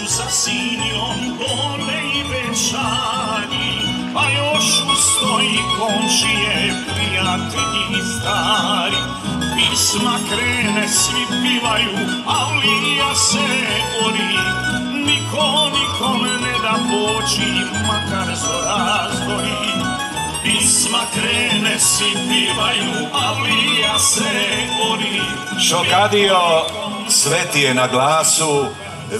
sa sinjom bole i večari, pa još ustoji komšije, prijatelji stari. Pisma krene, svi pivaju, a lija se ori, niko nikome ne da poći, makar zora zgori. Pisma krene, svi pivaju, a lija se ori. Šokadio, sveti je na glasu,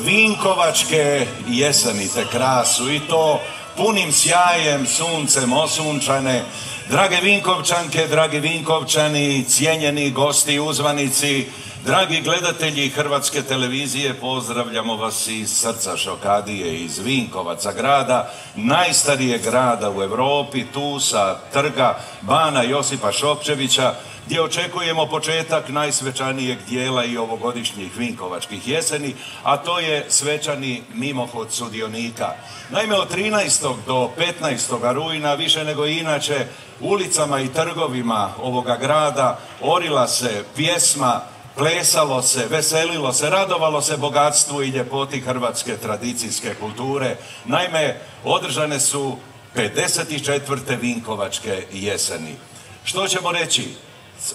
vinkovačke jeseni te krasu i to punim sjajem, suncem osunčane. Drage Vinkovčanke, dragi Vinkovčani, cijenjeni gosti, uzvanici, dragi gledatelji Hrvatske televizije, pozdravljamo vas iz srca Šokadije, iz Vinkovaca, grada, najstarijeg grada u Europi, tu sa trga Bana Josipa Šokčevića, gdje očekujemo početak najsvečanijeg dijela i ovogodišnjih Vinkovačkih jeseni, a to je svečani mimohod sudionika. Naime, od 13. do 15. rujna, više nego inače, ulicama i trgovima ovoga grada orila se pjesma, plesalo se, veselilo se, radovalo se bogatstvu i ljepoti hrvatske tradicijske kulture. Naime, održane su 54. Vinkovačke jeseni. Što ćemo reći?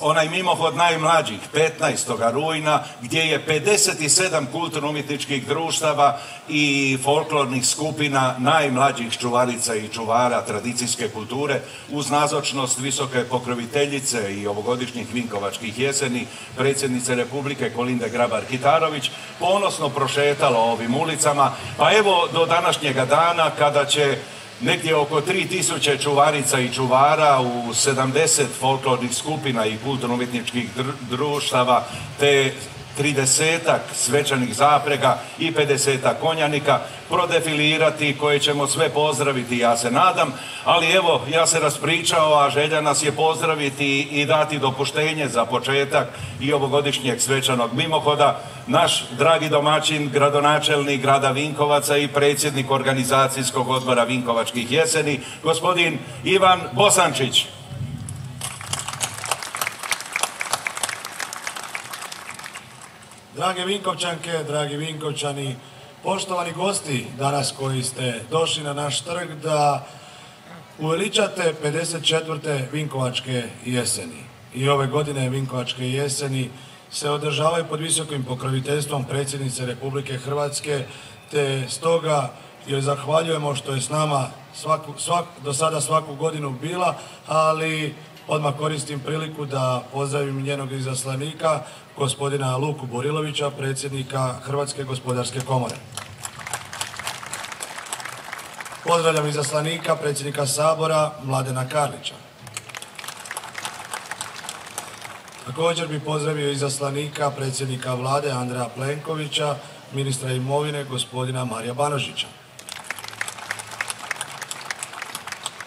Onaj mimohod najmlađih, 15. rujna, gdje je 57 kulturno-umjetničkih društava i folklornih skupina najmlađih čuvarica i čuvara tradicijske kulture, uz nazočnost visoke pokroviteljice i ovogodišnjih Vinkovačkih jeseni, predsjednice Republike Kolinde Grabar-Kitarović, ponosno prošetalo ovim ulicama, pa evo do današnjega dana kada će negdje oko 3000 čuvarica i čuvara u 70 folklornih skupina i kulturno-umjetničkih društava, te 30-ak svečanih zaprega i 50-ak konjanika prodefilirati, koje ćemo sve pozdraviti, ja se nadam, ali evo, ja se raspričao, a želja nas je pozdraviti i dati dopuštenje za početak i ovogodišnjeg svečanog mimohoda. Naš dragi domaćin, gradonačelnik grada Vinkovaca i predsjednik organizacijskog odbora Vinkovačkih jeseni, gospodin Ivan Bosančić. Drage Vinkovčanke, dragi Vinkovčani, poštovani gosti danas koji ste došli na naš trg da uveličate 54. Vinkovačke jeseni. I ove godine Vinkovačke jeseni se održavaju pod visokim pokroviteljstvom predsjednice Republike Hrvatske, te stoga joj zahvaljujemo što je s nama do sada svaku godinu bila, ali odmah koristim priliku da pozdravim njenog izaslanika, gospodina Luku Burilovića, predsjednika Hrvatske gospodarske komore. Pozdravljam izaslanika, predsjednika Sabora, Mladena Karlića. Također bih pozdravio izaslanika, predsjednika Vlade Andreja Plenkovića, ministra imovine, gospodina Marija Banožića.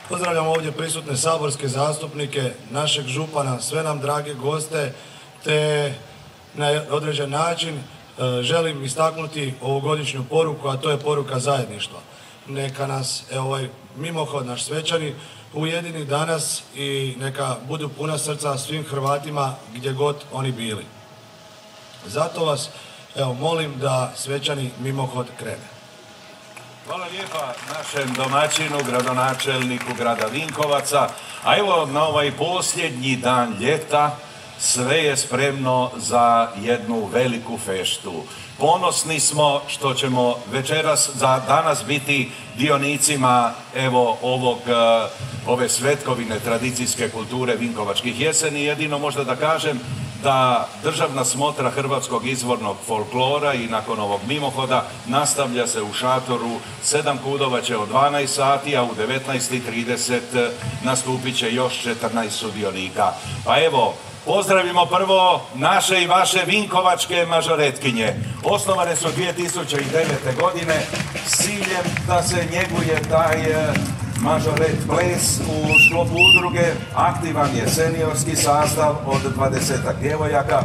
Pozdravljam ovdje prisutne saborske zastupnike, našeg župana, sve nam drage goste, te na određen način želim istaknuti ovogodišnju poruku, a to je poruka zajedništva. Neka nas ovaj mimohod, naš svečani, ujedini danas i neka budu puna srca svim Hrvatima gdje god oni bili. Zato vas molim da svečani mimohod krene. Hvala lijepa našem domaćinu, gradonačelniku grada Vinkovaca. A evo na ovaj posljednji dan ljeta sve je spremno za jednu veliku feštu. Ponosni smo što ćemo večeras za danas biti dionicima evo ove svetkovine tradicijske kulture Vinkovačkih jeseni. Jedino možda da kažem da državna smotra hrvatskog izvornog folklora i nakon ovog mimohoda nastavlja se u šatoru 7 Kudovače od 12 sati, a u 19:30 nastupit će još 14 sudionika. Pa evo, pozdravimo prvo naše i vaše vinkovačke mažoretkinje. Osnovane su 2009. godine s ciljem da se njeguje taj mažoret ples. U sklopu udruge aktivan je seniorski sastav od 20-ak djevojaka,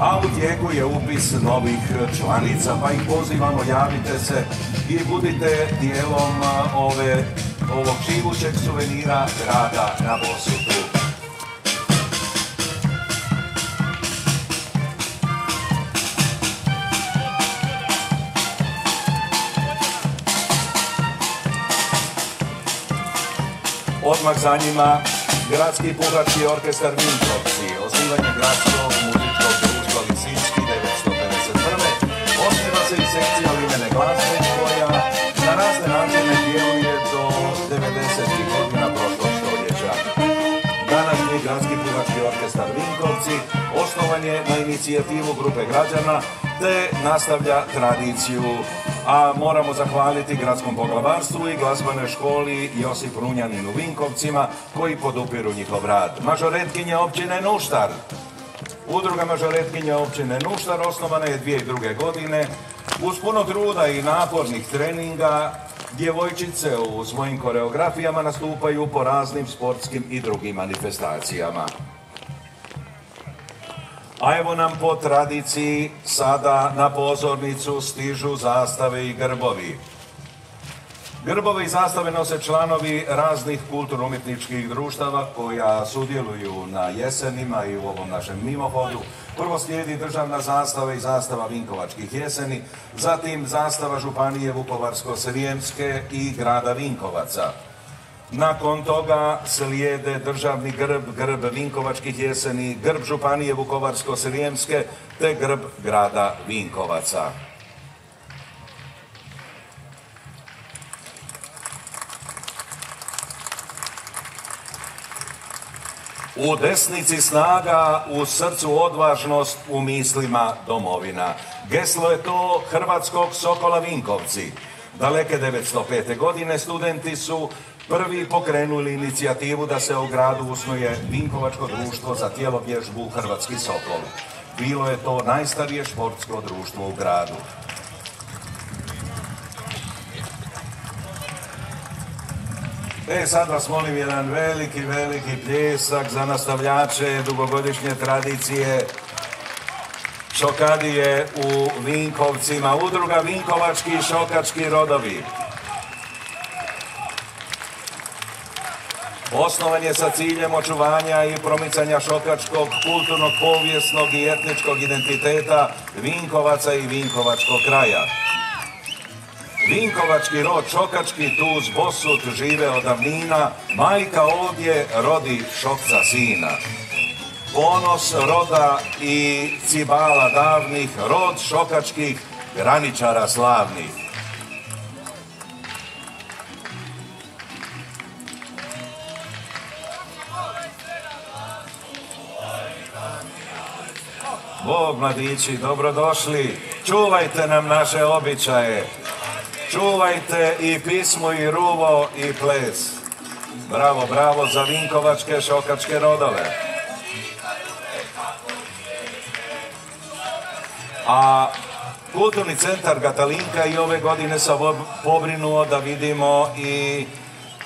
a u tijeku je upis novih članica, pa ih pozivamo, javite se i budite dijelom ovog živućeg suvenira grada na Bosutu. Odmah za njima Gradski puhački orkestar Vinkovci, osnivanje Gradskog muzičkog društva Lisinski 1951. Osniva se i sekcija limene glazbe koja na razne načine djeluje do 90. godina prošlog stoljeća. Današnji Gradski puhački orkestar Vinkovci osnovan je na inicijativu grupe građana te nastavlja tradiciju, a moramo zahvaliti gradskom poglavarstvu i glazbenoj školi Josip Runjanin u Vinkovcima koji podupiru njihov rad. Mažoretkinje općine Nuštar. Udruga Mažoretkinje općine Nuštar osnovana je 2002. godine. Uz puno truda i napornih treninga djevojčice u svojim koreografijama nastupaju po raznim sportskim i drugim manifestacijama. A evo nam po tradiciji sada na pozornicu stižu zastave i grbovi. Grbovi i zastave nose članovi raznih kulturno-umjetničkih društava koja sudjeluju na jesenima i u ovom našem mimohodu. Prvo slijedi državna zastava i zastava Vinkovačkih jeseni, zatim zastava Županije Vukovarsko-srijemske i grada Vinkovaca. Nakon toga slijede državni grb, grb Vinkovačkih jeseni, grb Županije Vukovarsko-srijemske te grb grada Vinkovaca. U desnici snaga, u srcu odvažnost, u mislima domovina. Geslo je to Hrvatskog Sokola Vinkovci. Daleke 1905. godine studenti su prvi pokrenuli inicijativu da se u gradu osnuje Vinkovačko društvo za tjelovježbu Hrvatski Sokol. Bilo je to najstarije športsko društvo u gradu. Sad vas molim jedan veliki pljesak za nastavljače dugogodišnje tradicije šokadije u Vinkovcima. Udruga Vinkovački i šokački rodovi. Osnovan je sa ciljem očuvanja i promicanja šokačkog, kulturnog, povijesnog i etničkog identiteta Vinkovaca i Vinkovačkog kraja. Vinkovački rod šokački tu s Bosut žive od davnina, majka ovdje rodi šokca sina. Ponos roda i cibala davnih, rod šokačkih graničara slavnih. Bog, mladići, dobrodošli. Čuvajte nam naše običaje. Čuvajte i pismo i ruvo i ples. Bravo, bravo za vinkovačke šokačke rodove. A Kulturni centar Gatalinka i ove godine se pobrinuo da vidimo i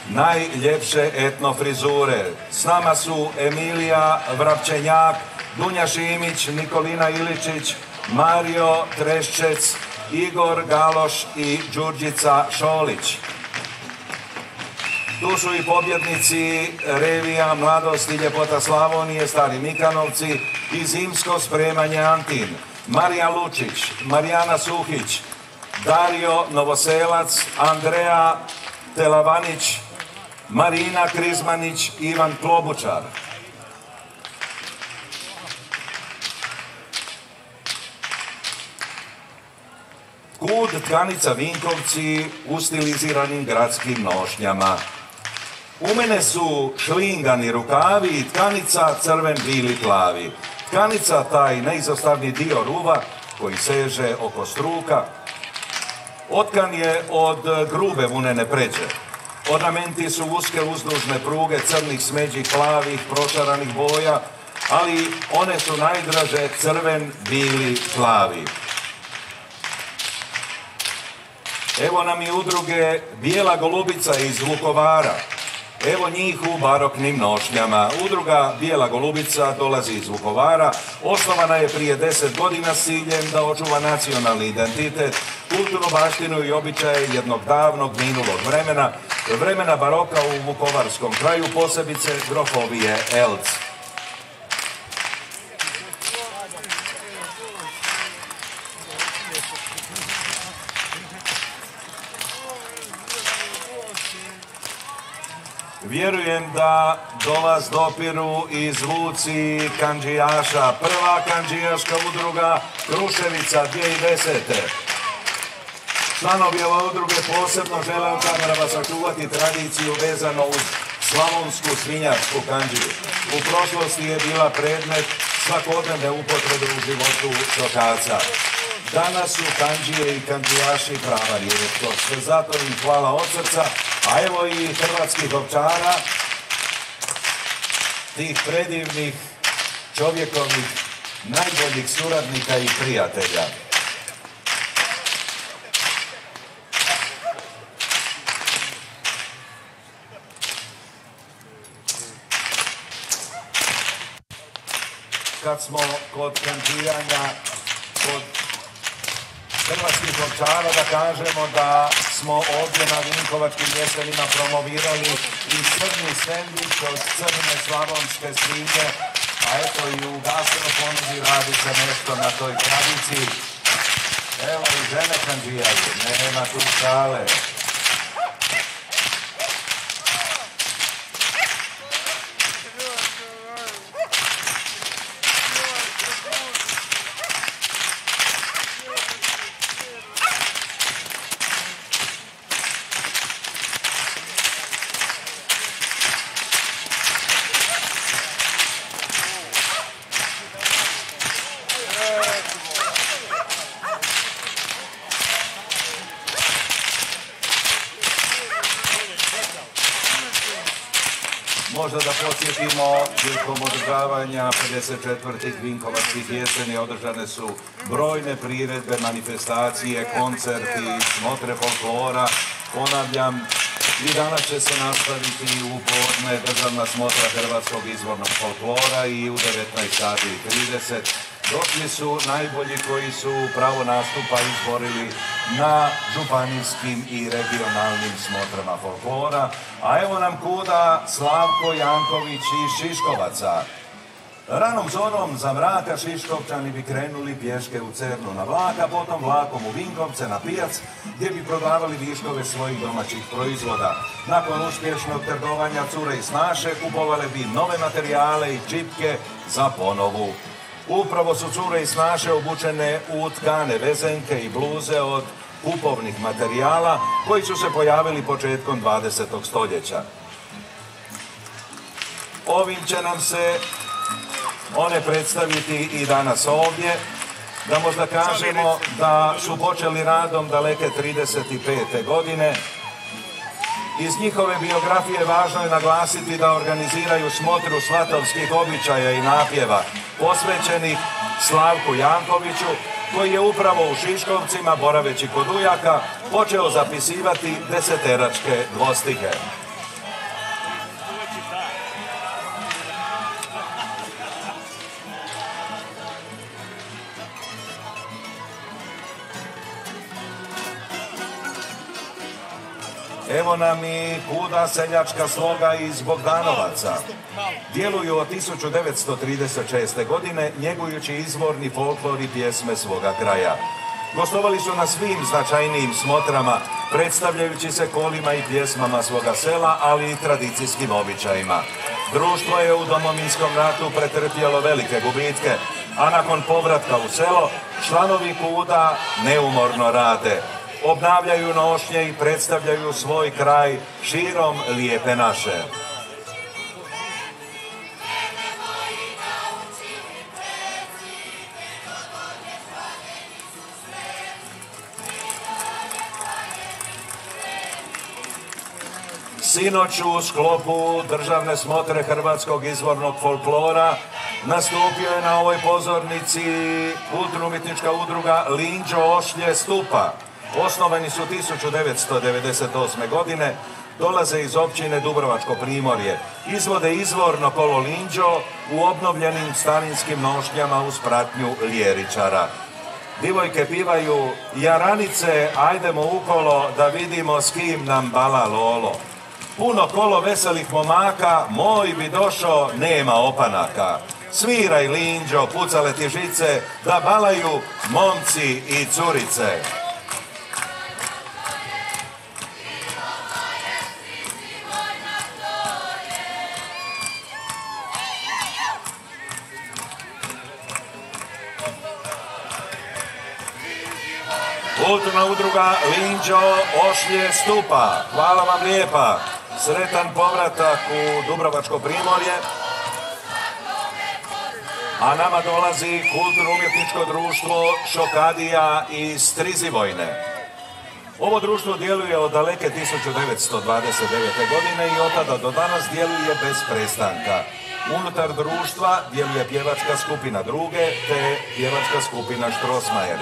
najljepše etno frizure. S nama su Emilija Vrapčenjak, Dunja Šimić, Nikolina Iličić, Mario Treščec, Igor Galoš i Đurđica Šolić. Tu su i pobjednici revija Mladost i ljepota Slavonije, Stari Mikanovci i Zimsko spremanje Antin. Marija Lučić, Marijana Suhić, Dario Novoselac, Andreja Telavanić, Marina Krizmanić, Ivan Klobučar. Kud tkanica Vinkovci u stiliziranim gradskim nošnjama. U mene su šlingani rukavi i tkanica crven, bili, plavi. Tkanica, taj neizostavni dio ruva koji seže oko struka, otkan je od grube vunene pređe. Ornamenti su uske uzdužne pruge crnih, smeđih, plavih, prošaranih boja, ali one su najdraže crven, bili, plavi. Evo nam i udruge Bijela golubica iz Vukovara. Evo njih u baroknim nošnjama. Udruga Bijela golubica dolazi iz Vukovara. Osnovana je prije 10 godina s ciljem da očuva nacionalni identitet, kulturnu baštinu i običaje jednog davnog minulog vremena, vremena baroka u vukovarskom kraju, posebice grofovije Elc. Vjerujem da do vas dopiru i zvuci kandžijaša. Prva kandžijaška udruga Kruševica 2010. Članovi ove udruge posebno žele u kamerama sačuvati tradiciju vezano uz slavonsku svinjarsku kandžiju. U prošlosti je bila predmet svakodnevne upotrebe u životu šokaca. Danas su kandžije i kandžijaši prava rijetkost. Zato im hvala od srca, a evo i hrvatskih ovčara, tih predivnih čovjekovih najboljih suradnika i prijatelja. Kad smo kod kandžijanja, kod hrvatskih ovčara, da kažemo da smo ovdje na Vinkovačkim jesenima promovirali i crni sendvič od crne slavonske svinje, a eto i u gastroponudi radi se nešto na toj tradiciji. Evo i žene kandžijaju, nema tu šale. Možda da podsjetimo, tijekom održavanja 54. Vinkovačkih jeseni održane su brojne priredbe, manifestacije, koncerti, smotre folklora. Ponavljam, i danas će se nastaviti u podne državna smotra hrvatskog izvornog folklora i u 19:30. Došli su najbolji koji su pravo nastupa izborili na županijskim i regionalnim smotrama folklora. A evo nam kuda Slavko Janković iz Šiškovaca. Ranom zorom za mraka Šiškovčani bi krenuli pješke u Cernu na vlak, a potom vlakom u Vinkovce na pijac, gdje bi prodavali viškove svojih domaćih proizvoda. Nakon uspješnog trgovanja cure i snaše kupovale bi nove materijale i čipke za ponovu. Upravo su cure i snaše obučene u tkane vezenke i bluze od kupovnih materijala koji su se pojavili početkom 20. stoljeća. Ovim će nam se one predstaviti i danas ovdje, da možda kažemo da su počeli radom daleke 35. godine. Iz njihove biografije važno je naglasiti da organiziraju smotru svatovskih običaja i napjeva, posvećenih Slavku Jankoviću, koji je upravo u Šiškovcima, boraveći kod ujaka, počeo zapisivati deseteračke dvostihe. Evo nam i kuda seljačka sloga iz Bogdanovaca. Djeluju od 1936. godine, njegujući izvorni folklor i pjesme svoga kraja. Gostovali su na svim značajnijim smotrama, predstavljajući se kolima i pjesmama svoga sela, ali i tradicijskim običajima. Društvo je u Domovinskom ratu pretrpjelo velike gubitke, a nakon povratka u selo, članovi kuda neumorno rade. Obnavljaju nošnje i predstavljaju svoj kraj širom lijepe naše. Sinoć u sklopu državne smotre hrvatskog izvornog folklora nastupio je na ovoj pozornici kulturno-umjetnička udruga Linđo Ošlje Stupa. Osnovani su 1998. godine, dolaze iz općine Dubrovačko primorje. Izvode izvorno kolo Linđo u obnovljenim starinskim nošnjama uz pratnju ljeričara. Divojke pivaju jaranice, ajdemo ukolo da vidimo s kim nam bala lolo. Puno kolo veselih momaka, moj bi došao, nema opanaka. Sviraj Linđo, pucale ti žice, da balaju momci i curice. Kulturna udruga Linđo Ošlje Stupa. Hvala vam lijepa. Sretan povratak u Dubrovačko primorje. A nama dolazi kulturno-umjetničko društvo Šokadija iz Strizivojne. Ovo društvo djeluje od daleke 1929. godine i od tada do danas djeluje bez prestanka. Unutar društva djeluje pjevačka skupina Druge te pjevačka skupina Štrosmajer,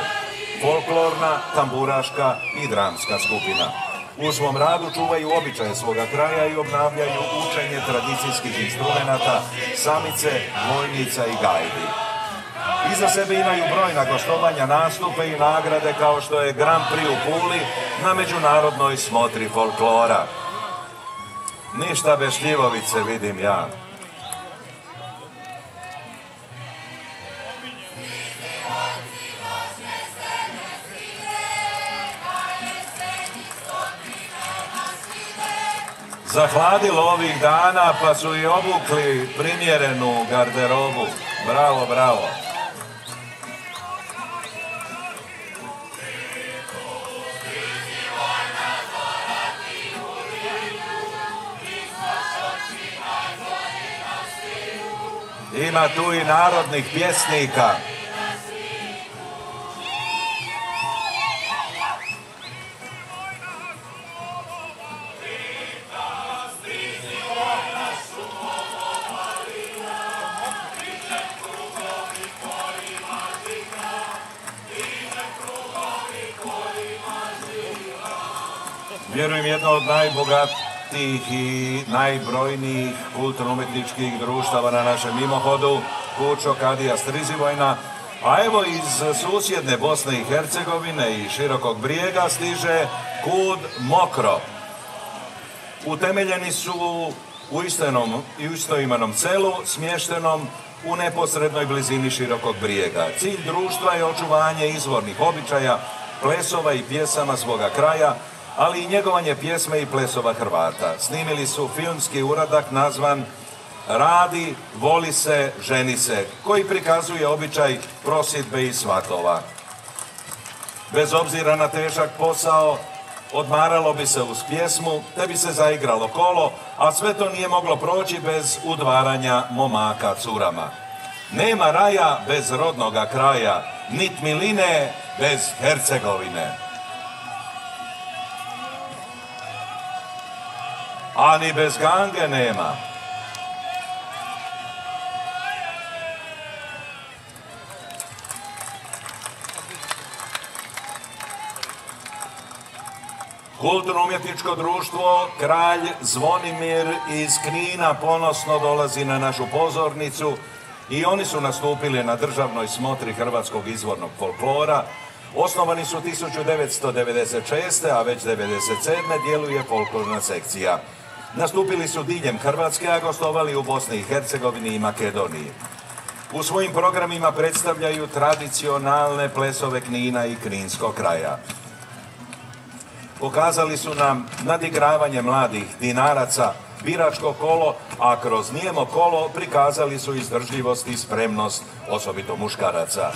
folklorna, tamburaška i dramska skupina. U svom radu čuvaju običaje svoga kraja i obnavljaju učenje tradicijskih instrumenata, samice, vojnica i gajbi. Iza sebe imaju brojna gostovanja, nastupe i nagrade kao što je Grand Prix u Puli na međunarodnoj smotri folklora. Ništa bez šljivovice vidim ja. Zahladilo ovih dana pa su i obukli primjerenu garderobu. Bravo, bravo. Ima tu i narodnih pjesnika. Vjerujem jedno od najbogatijih i najbrojnijih kulturno-umjetničkih društava na našem mimohodu, Kud Šokadija Strizivojna, a evo iz susjedne Bosne i Hercegovine i Širokog Brijega stiže Kud Mokro. Utemeljeni su u istoimenom selu, smještenom u neposrednoj blizini Širokog Brijega. Cilj društva je očuvanje izvornih običaja, plesova i pjesama svoga kraja, ali i njegovanje pjesme i plesova Hrvata. Snimili su filmski uradak nazvan Radi, voli se, ženi se, koji prikazuje običaj prosidbe i svatova. Bez obzira na težak posao, odmaralo bi se uz pjesmu, te bi se zaigralo kolo, a sve to nije moglo proći bez udvaranja momaka curama. Nema raja bez rodnoga kraja, nit miline bez Hercegovine. A ni bez gange nema. Kulturno-umjetničko društvo Kralj Zvonimir iz Knina ponosno dolazi na našu pozornicu i oni su nastupili na državnoj smotri hrvatskog izvornog folklora. Osnovani su 1996. a već 1997. djeluje folklorna sekcija. Nastupili su diljem Hrvatske, a gostovali u Bosni i Hercegovini i Makedoniji. U svojim programima predstavljaju tradicionalne plesove Knina i Kninskog kraja. Pokazali su nam nadigravanje mladih dinaraca, biračko kolo, a kroz nijemo kolo prikazali su izdržljivost i spremnost, osobito muškaraca.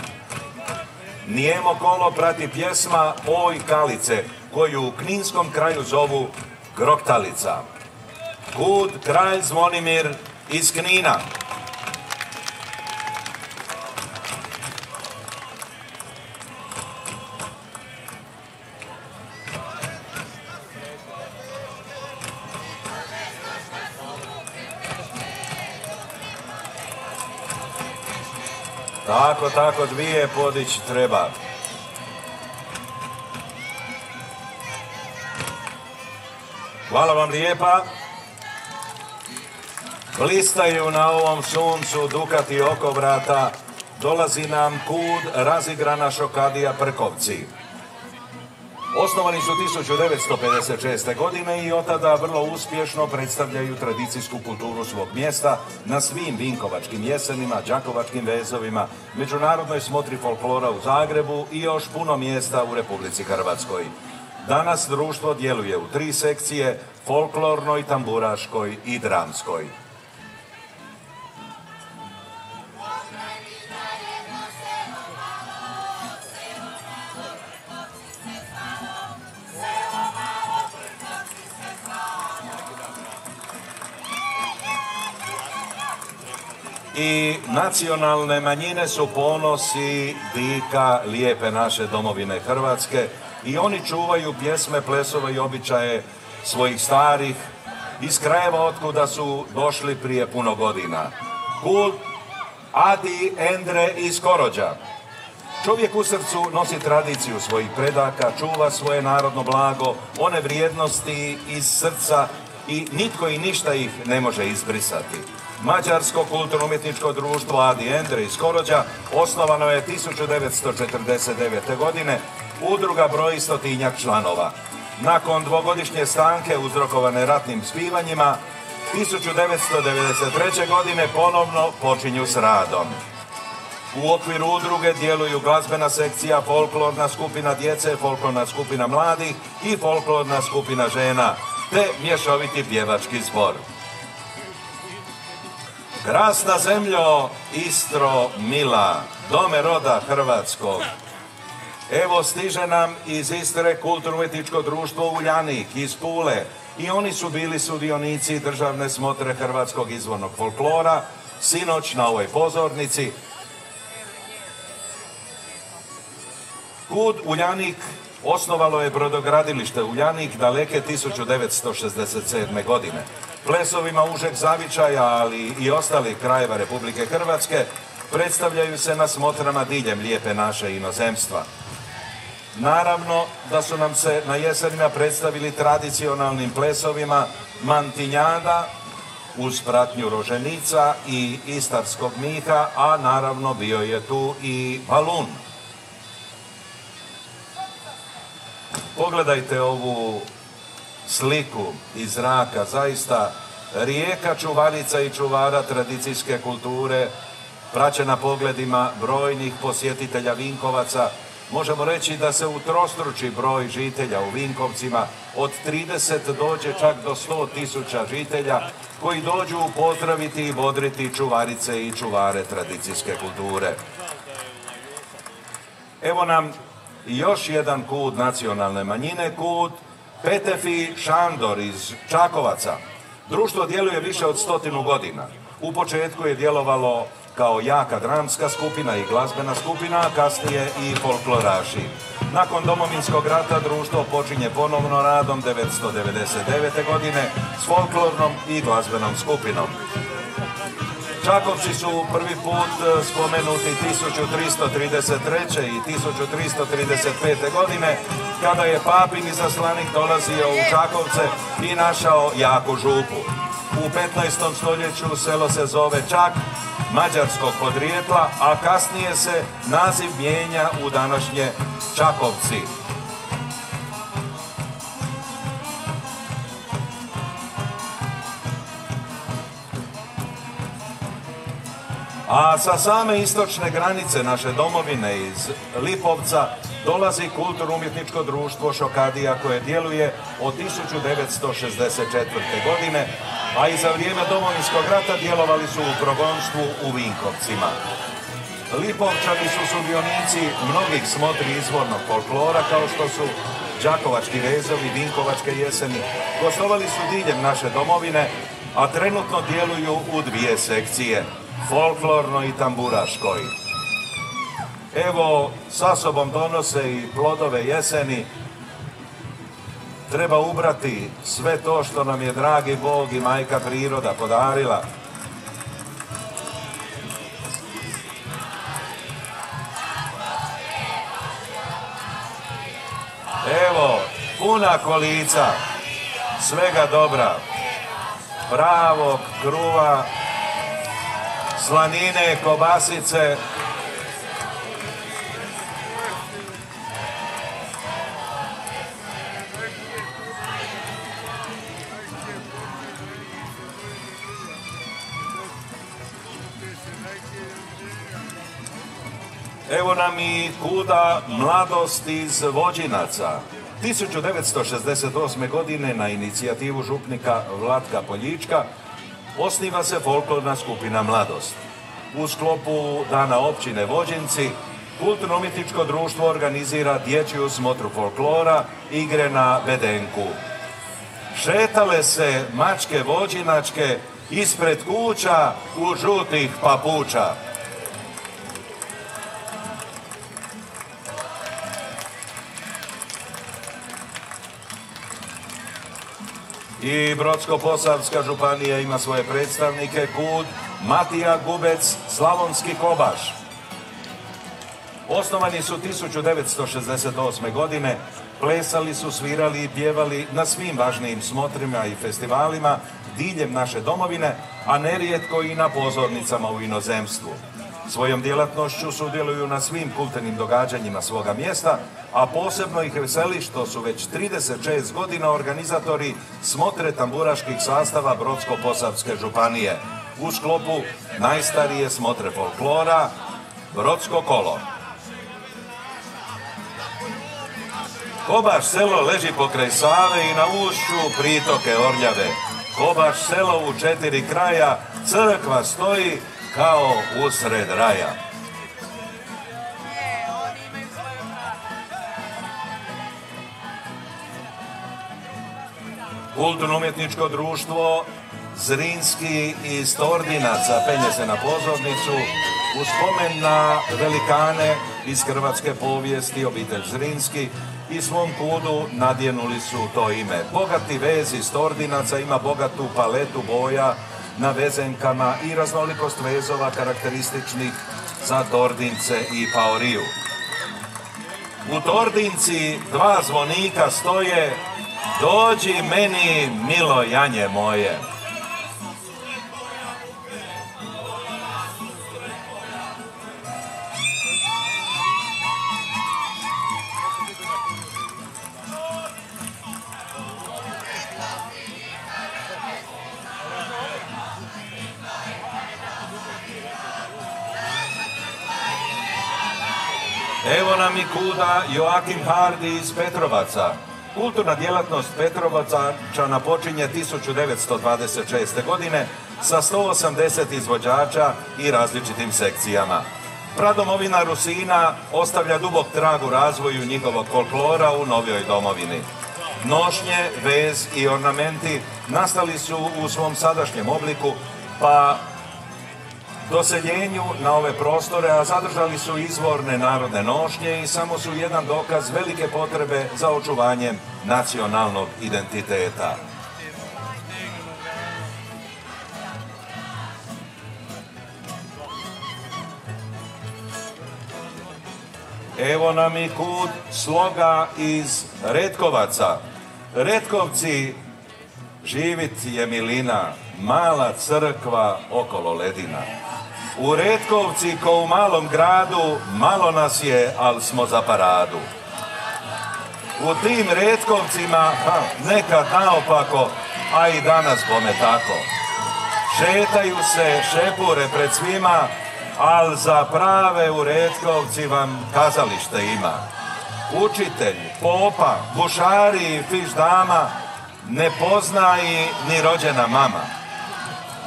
Nijemo kolo prati pjesma Oj Kalice, koju u Kninskom kraju zovu Groktalica. Kud Kralj Zvonimir iz Knina. Tako, dvije podići treba. Hvala vam lijepa. Blistaju na ovom suncu dukati okovrata. Dolazi nam Kud razigrana Šokadija Prkovci. Osnovani su 1956. godine i od tada vrlo uspješno predstavljaju tradicijsku kulturu svog mjesta na svim vinkovačkim jesenima, đakovačkim vezovima, međunarodnoj smotri folklora u Zagrebu i još puno mjesta u Republici Hrvatskoj. Danas društvo djeluje u 3 sekcije, folklornoj, tamburaškoj i dramskoj. i nacionalne manjine su ponos i dika lijepe naše domovine Hrvatske i oni čuvaju pjesme, plesove i običaje svojih starih iz krajeva otkuda su došli prije puno godina. Kult Adi, Endre iz Korođa. Čovjek u srcu nosi tradiciju svojih predaka, čuva svoje narodno blago, one vrijednosti iz srca i nitko i ništa ih ne može izbrisati. Mađarsko kulturno-umjetničko društvo Adi Endre iz Korođa osnovano je 1949. godine, udruga broji 100-tinjak članova. Nakon dvogodišnje stanke uzrokovane ratnim zbivanjima, 1993. godine ponovno počinju s radom. U okviru udruge djeluju glazbena sekcija, folklorna skupina djece, folklorna skupina mladih i folklorna skupina žena, te mješoviti pjevački zbor. Krasna zemljo, Istro mila, dome roda hrvatskog. Evo stiže nam iz Istre kulturno-umjetničko društvo Uljanik iz Pule i oni su bili sudionici državne smotre hrvatskog izvornog folklora, sinoć na ovoj pozornici. KUD Uljanik osnovalo je brodogradilište Uljanik daleke 1967. godine. Plesovima užeg zavičaja, ali i ostalih krajeva Republike Hrvatske, predstavljaju se na smotrama diljem lijepe naše inozemstva. Naravno da su nam se na jesenima predstavili tradicionalnim plesovima Mantinjada uz pratnju roženica i istarskog miha, a naravno bio je tu i balun. Pogledajte ovu sliku iz zraka, zaista rijeka čuvarica i čuvara tradicijske kulture, praćena pogledima brojnih posjetitelja Vinkovaca. Možemo reći da se utrostruči broj žitelja u Vinkovcima, od 30 dođe čak do 100.000 žitelja koji dođu pozdraviti i bodriti čuvarice i čuvare tradicijske kulture. Evo nam još jedan KUD nacionalne manjine, KUD Petefi Šandor iz Čakovaca. Društvo djeluje više od 100 godina. U početku je djelovalo kao jaka dramska skupina i glazbena skupina, a kasnije i folkloraši. Nakon Domovinskog rata društvo počinje ponovno radom 1999. godine s folklornom i glazbenom skupinom. Čakovci su prvi put spomenuti 1333. i 1335. godine, kada je papin izaslanik dolazio u Čakovce i našao jaku župu. U 15. stoljeću selo se zove Čak, mađarskog podrijetla, a kasnije se naziv mijenja u današnje Čakovci. A sa same istočne granice naše domovine iz Lipovca dolazi kulturno-umjetničko društvo Šokadija koje djeluje od 1964. godine, a i za vrijeme Domovinskog rata djelovali su u progonstvu u Vinkovcima. Lipovčani su sudionici mnogih smotri izvornog folklora kao što su Đakovački vezovi, Vinkovačke jeseni. Gostovali su diljem naše domovine, a trenutno djeluju u dvije sekcije, folklornoj i tamburaškoj. Evo, sa sobom donose i plodove jeseni. Treba ubrati sve to što nam je dragi Bog i majka priroda podarila. Evo, puna kolica, svega dobra, pravog kruva, slanine, kobasice. Evo nam i kuda mladost iz Vođinaca. 1968. godine na inicijativu župnika Vlatka Poljička osniva se folklorna skupina Mladost. U sklopu Dana općine Vođinci kulturno-umjetničko društvo organizira dječju smotru folklora, igre na bedenku. šetale se mačke vođinačke ispred kuća u žutih papuča. I Brodsko-posavska županija ima svoje predstavnike, KUD Matija Gubec, Slavonski Kobaš. Osnovani su 1968. godine, plesali su, svirali i pjevali na svim važnijim smotrima i festivalima diljem naše domovine, a nerijetko i na pozornicama u inozemstvu. Svojom djelatnošću sudjeluju na svim kulturnim događanjima svoga mjesta, a posebno ih veseli što su već 36 godina organizatori smotre tamburaških sastava Brodsko-posavske županije u sklopu najstarije smotre folklora Brodsko kolo. Kobaš selo leži pokraj Save i na ušću pritoke Orljave. Kobaš selo u 4 kraja, crkva stoji kao usred raja. Kulturno-umjetničko društvo Zrinski iz Tordinaca penje se na pozornicu u spomen na velikane iz hrvatske povijesti, obitelj Zrinski, i svom kudu nadjenuli su to ime. Bogati vez iz Tordinaca ima bogatu paletu boja na vezenkama i raznolikost vezova karakterističnih za Tordince i Paoriju. U Tordinci 2 zvonika stoje, dođi meni milo janje moje. Evo nam i kuda Joakim Hardi iz Petrovaca. Kulturna djelatnost Petrovačana počinje 1926. godine sa 180 izvođača i različitim sekcijama. Pradomovina Rusina ostavlja dubok trag u razvoju njihovog folklora u novijoj domovini. Nošnje, vez i ornamenti nastali su u svom sadašnjem obliku, pa doseljenju na ove prostore, a zadržali su izvorne narodne nošnje i samo su jedan dokaz velike potrebe za očuvanjem nacionalnog identiteta. Evo nam i kud sloga iz Retkovaca. Retkovci, živit je milina, mala crkva okolo ledina. U Retkovci, ko u malom gradu, malo nas je, ali smo za paradu. U tim Retkovcima, nekad naopako, a i danas bome tako. Šetaju se, šepure pred svima, ali za prave u Retkovci vam kazalište ima. Učitelj, popa, bušari i fiš dama ne pozna i ni rođena mama.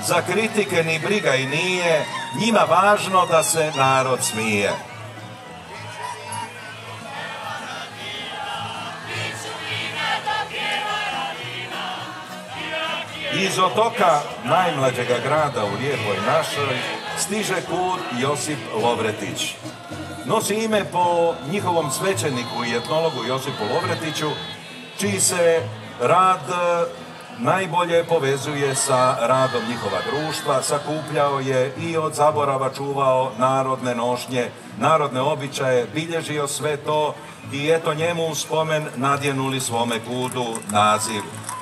Za kritike ni briga i nije, njima važno da se narod smije. Iz otoka najmlađega grada u lijepoj našoj stiže kud Josip Lovretić. Nosi ime po njihovom svećeniku i etnologu Josipu Lovretiću, čiji se rad najbolje povezuje sa radom njihova društva, sakupljao je i od zaborava čuvao narodne nošnje, narodne običaje, bilježio sve to i eto njemu u spomen nadjenuli svome kudu naziv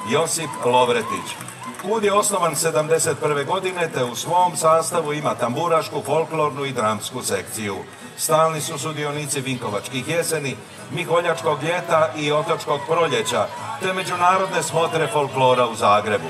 Josip Lovretić. Kud je osnovan 1971. godine te u svom sastavu ima tamburašku, folklornu i dramsku sekciju. Stalni su sudionici Vinkovačkih jeseni, Miholjačkog ljeta i Otočkog proljeća, te međunarodne smotre folklora u Zagrebu.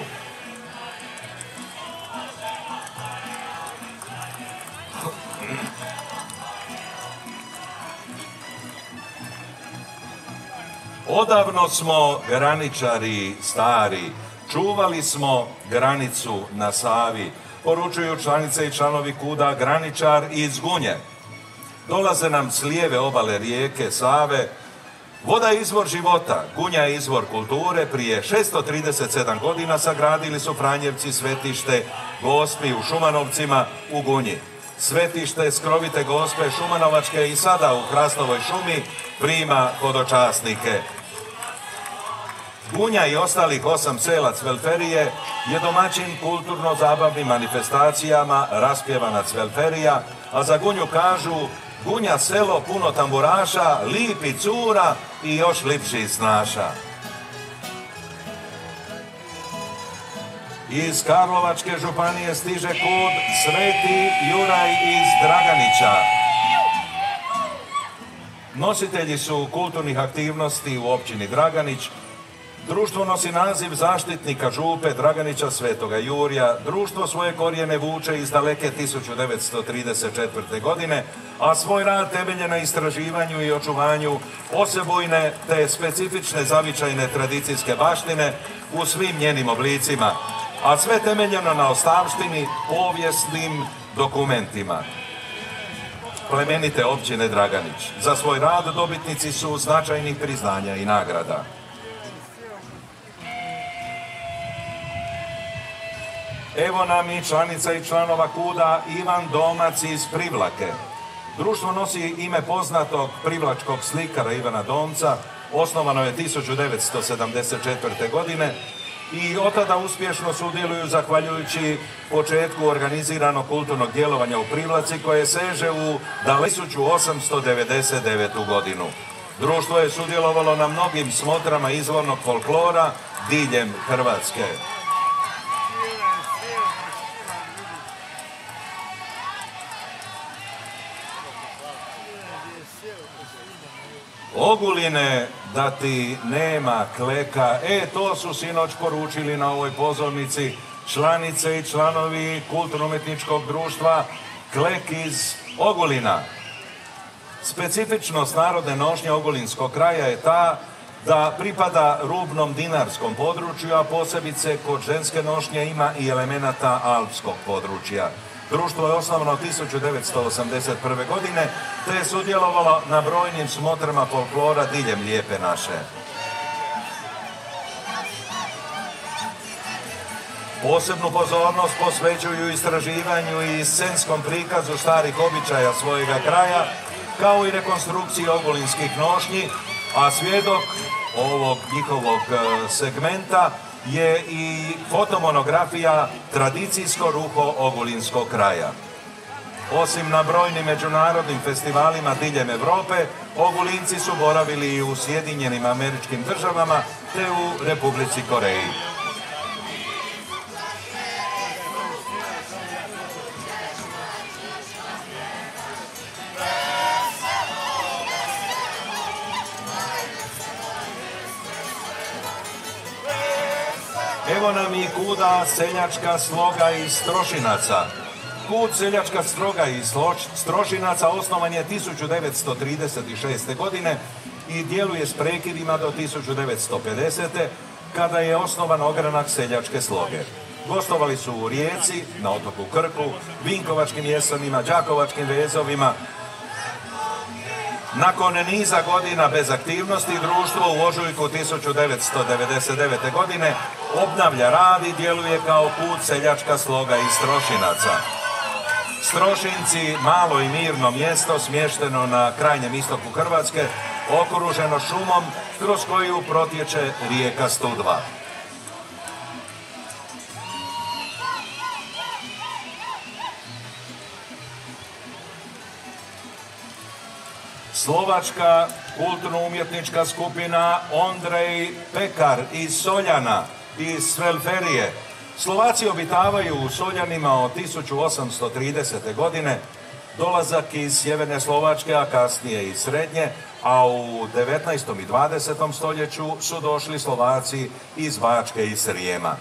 Odavno smo graničari stari, čuvali smo granicu na Savi, poručuju članice i članovi kuda Graničar iz Gunje. Dolaze nam s lijeve obale rijeke Save Voda je izvor života, Gunja je izvor kulture. Prije 637 godina sagradili su Franjevci svetište Gospi u Šumanovcima u Gunji. Svetište skrovite Gospe Šumanovačke i sada u Hrastovoj šumi prima hodočasnike. Gunja i ostalih 8 sela Cvelferije je domaćin kulturno-zabavnim manifestacijama raspjevana Cvelferija, a za Gunju kažu Gunja selo puno tamburaša, lipi cura i još lipši snaša. Iz Karlovačke županije stiže kud Sveti Juraj iz Draganića. Nositelji su kulturnih aktivnosti u općini Draganić. Društvo nosi naziv zaštitnika župe Draganića Svetoga Jurja. Društvo svoje korijene vuče iz daleke 1934. godine, a svoj rad temelje na istraživanju i očuvanju osebujne te specifične zavičajne tradicijske baštine u svim njenim oblicima, a sve temeljeno na ostavštini, povijesnim dokumentima. Plemenite općine Draganić. Za svoj rad dobitnici su značajnih priznanja i nagrada. Evo nam i članica i članova KUD-a Ivan Domac iz Privlake. Društvo nosi ime poznatog privlačkog slikara Ivana Domca, osnovano je 1974. godine i od tada uspješno sudjeluju zahvaljujući početku organiziranog kulturnog djelovanja u Privlaci koje seže u 1899. godinu. Društvo je sudjelovalo na mnogim smotrama izvornog folklora diljem Hrvatske. Oguline, da ti nema kleka. To su sinoć poručili na ovoj pozornici članice i članovi kulturno-umjetničkog društva Klek iz Ogulina. Specifičnost narodne nošnje ogulinskog kraja je ta da pripada rubnom dinarskom području, a posebice kod ženske nošnje ima i elemenata alpskog područja. Društvo je osnovano 1981. godine, te je sudjelovalo na brojnim smotrama folklora diljem Lijepe naše. Posebnu pozornost posvećuju istraživanju i scenskom prikazu starih običaja svojega kraja, kao i rekonstrukciji ogulinskih nošnji, a svjedok ovog njihovog segmenta je i fotomonografija Tradicijsko ruho ogulinskog kraja. Osim na brojnim međunarodnim festivalima diljem Europe, Ogulinci su boravili i u Sjedinjenim Američkim Državama te u Republici Koreji. Evo nam i KUD-a seljačka sloga iz Strošinaca. KUD seljačka sloga iz Strošinaca osnovan je 1936. godine i djeluje s prekidima do 1950. kada je osnovan ogranak seljačke sloge. Gostovali su u Rijeci, na otoku Krku, Vinkovačkim jesenima, Đakovačkim vezovima. Nakon niza godina bez aktivnosti, društvo u ožujku 1999. godine obnavlja rad i djeluje kao KUD seljačka sloga iz Strošinaca. Strošinci, malo i mirno mjesto, smješteno na krajnjem istoku Hrvatske, okruženo šumom kroz koju protječe rijeka Studva. Slovačka kulturno-umjetnička skupina Ondrej Pekar iz Soljana, iz Svelferije. Slovaci obitavaju u Soljanima od 1830. godine, dolazak iz sjeverne Slovačke, a kasnije i srednje, a u 19. i 20. stoljeću su došli Slovaci iz Bačke i Srijema.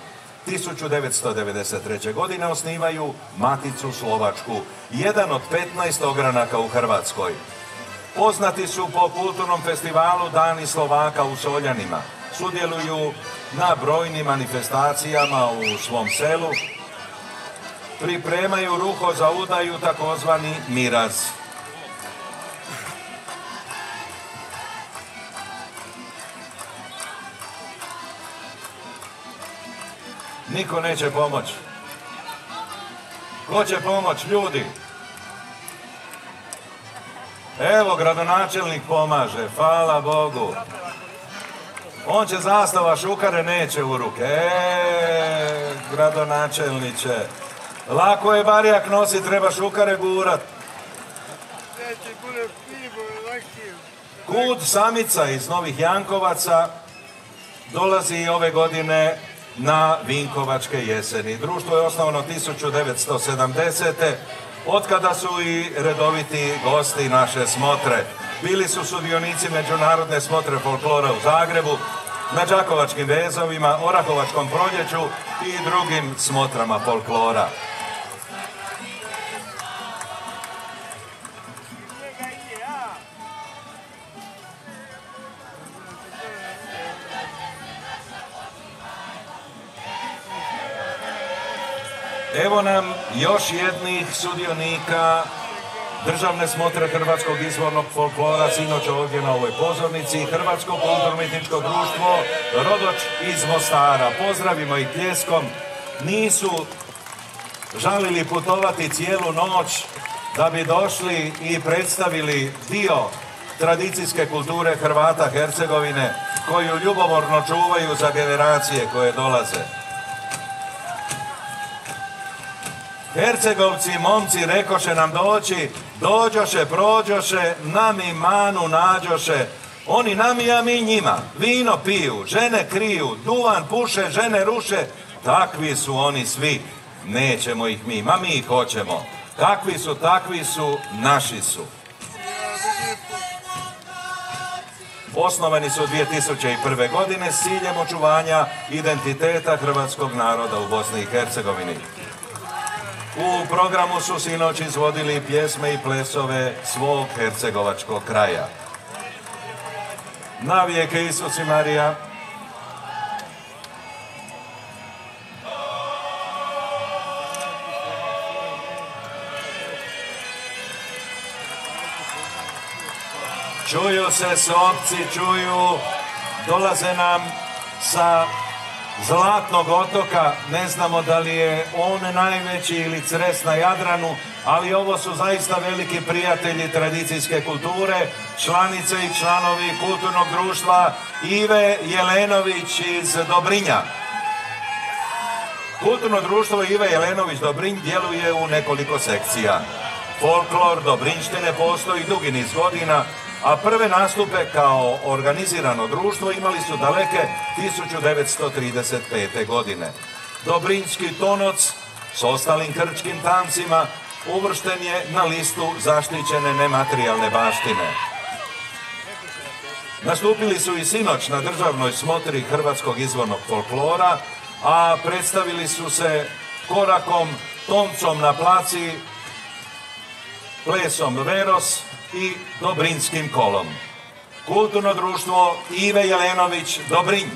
1993. godine osnivaju Maticu Slovačku, jedan od 15 ogranaka u Hrvatskoj. Poznati su po kulturnom festivalu Dani Slovaka u Soljanima. Sudjeluju na brojnim manifestacijama u svom selu. Pripremaju ruho za udaju, takozvani miraz. Niko neće pomoći. Ko će pomoći, ljudi? Evo, gradonačelnik pomaže, hvala Bogu. On će zastava, Šukare neće u ruke. Gradonačelniče. Lako je barjak nosi, treba Šukare gurat. Kud Samica iz Novih Jankovaca dolazi ove godine na Vinkovačke jeseni. Društvo je osnovano 1970. Otkada su i redoviti gosti naše smotre. Bili su sudionici međunarodne smotre folklora u Zagrebu, na Đakovačkim vezovima, Orahovačkom proljeću i drugim smotrama folklora. Evo nam još jednih sudionika Državne smotre Hrvatskog izvornog folklora, sinoć ovdje na ovoj pozornici, Hrvatsko kulturno-umjetničko društvo Rodoč iz Mostara. Pozdravimo ih pljeskom. Nisu žalili putovati cijelu noć da bi došli i predstavili dio tradicijske kulture Hrvata Hercegovine, koju ljubomorno čuvaju za generacije koje dolaze. Hercegovci, momci, rekoše nam doći, dođoše, prođoše, nami manu nađoše, oni nami, a mi njima. Vino piju, žene kriju, duvan puše, žene ruše, takvi su oni svi, nećemo ih mi, ma mi ih hoćemo. Kakvi su, takvi su, naši su. Osnovani su 2001. godine s ciljem očuvanja identiteta hrvatskog naroda u Bosni i Hercegovini. U programu su sinoć izvodili pjesme i plesove svog hercegovačkog kraja. Na vijeke Isus i Marija. Čuju se sopci, čuju, dolaze nam sa Zlatnog otoka, ne znamo da li je on najveći ili Cres na Jadranu, ali ovo su zaista veliki prijatelji tradicijske kulture, članice i članovi kulturnog društva Ive Jelenović iz Dobrinja. Kulturno društvo Ive Jelenović Dobrinj djeluje u nekoliko sekcija. Folklor Dobrinjštine postoji dugi niz godina, a prve nastupe kao organizirano društvo imali su daleke 1935. godine. Dobrinjski tonoc s ostalim krčkim tancima uvršten je na listu zaštićene nematerijalne baštine. Nastupili su i sinoć na državnoj smotri Hrvatskog izvornog folklora, a predstavili su se korakom, toncom na placi, plesom Veros i Dobrinskim kolom. Kulturno društvo Ive Jelenović Dobrinj.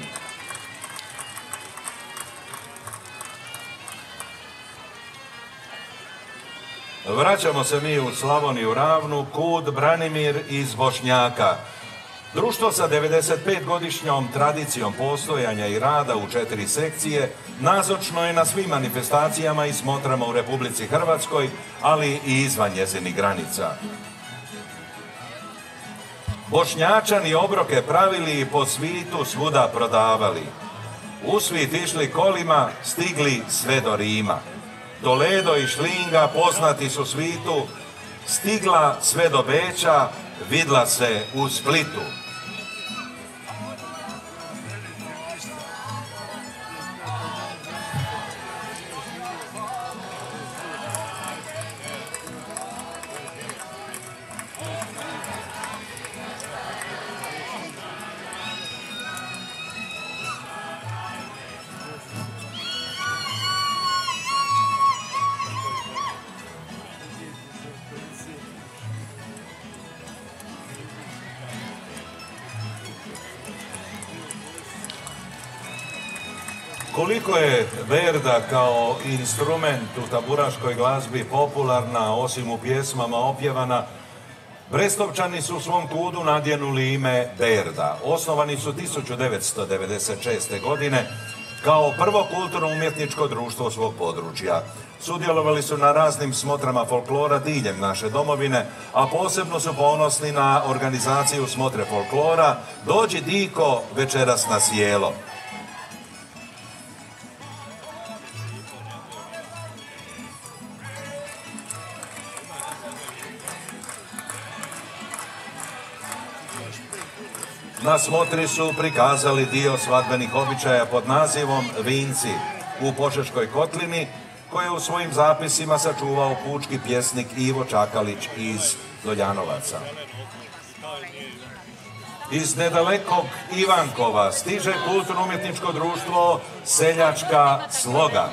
Vraćamo se mi u Slavoniju Ravnu, kud Branimir iz Bošnjaka. Društvo sa 95-godišnjom tradicijom postojanja i rada u 4 sekcije nazočno je na svim manifestacijama i smotrama u Republici Hrvatskoj, ali i izvan njezinih granica. Bošnjačani obroke pravili i po svitu svuda prodavali. U svit išli kolima, stigli sve do Rima. Toledo i Šlinga poznati su svitu, stigla sve do Beča, vidla se u Splitu. Koliko je verda kao instrument u taburaškoj glazbi popularna, osim u pjesmama opjevana, Brestovčani su u svom kudu nadjenuli ime Berda. Osnovani su 1996. godine kao prvo kulturno-umjetničko društvo svog područja. Sudjelovali su na raznim smotrama folklora diljem naše domovine, a posebno su ponosni na organizaciju smotre folklora Dođi Diko večeras na sjelo. Na smotri su prikazali dio svadbenih običaja pod nazivom Vinci u Požeškoj kotlini, koje u svojim zapisima sačuvao pučki pjesnik Ivo Čakalić iz Doljanovaca. Iz nedalekog Ivankova stiže kulturno-umjetničko društvo Seljačka sloga.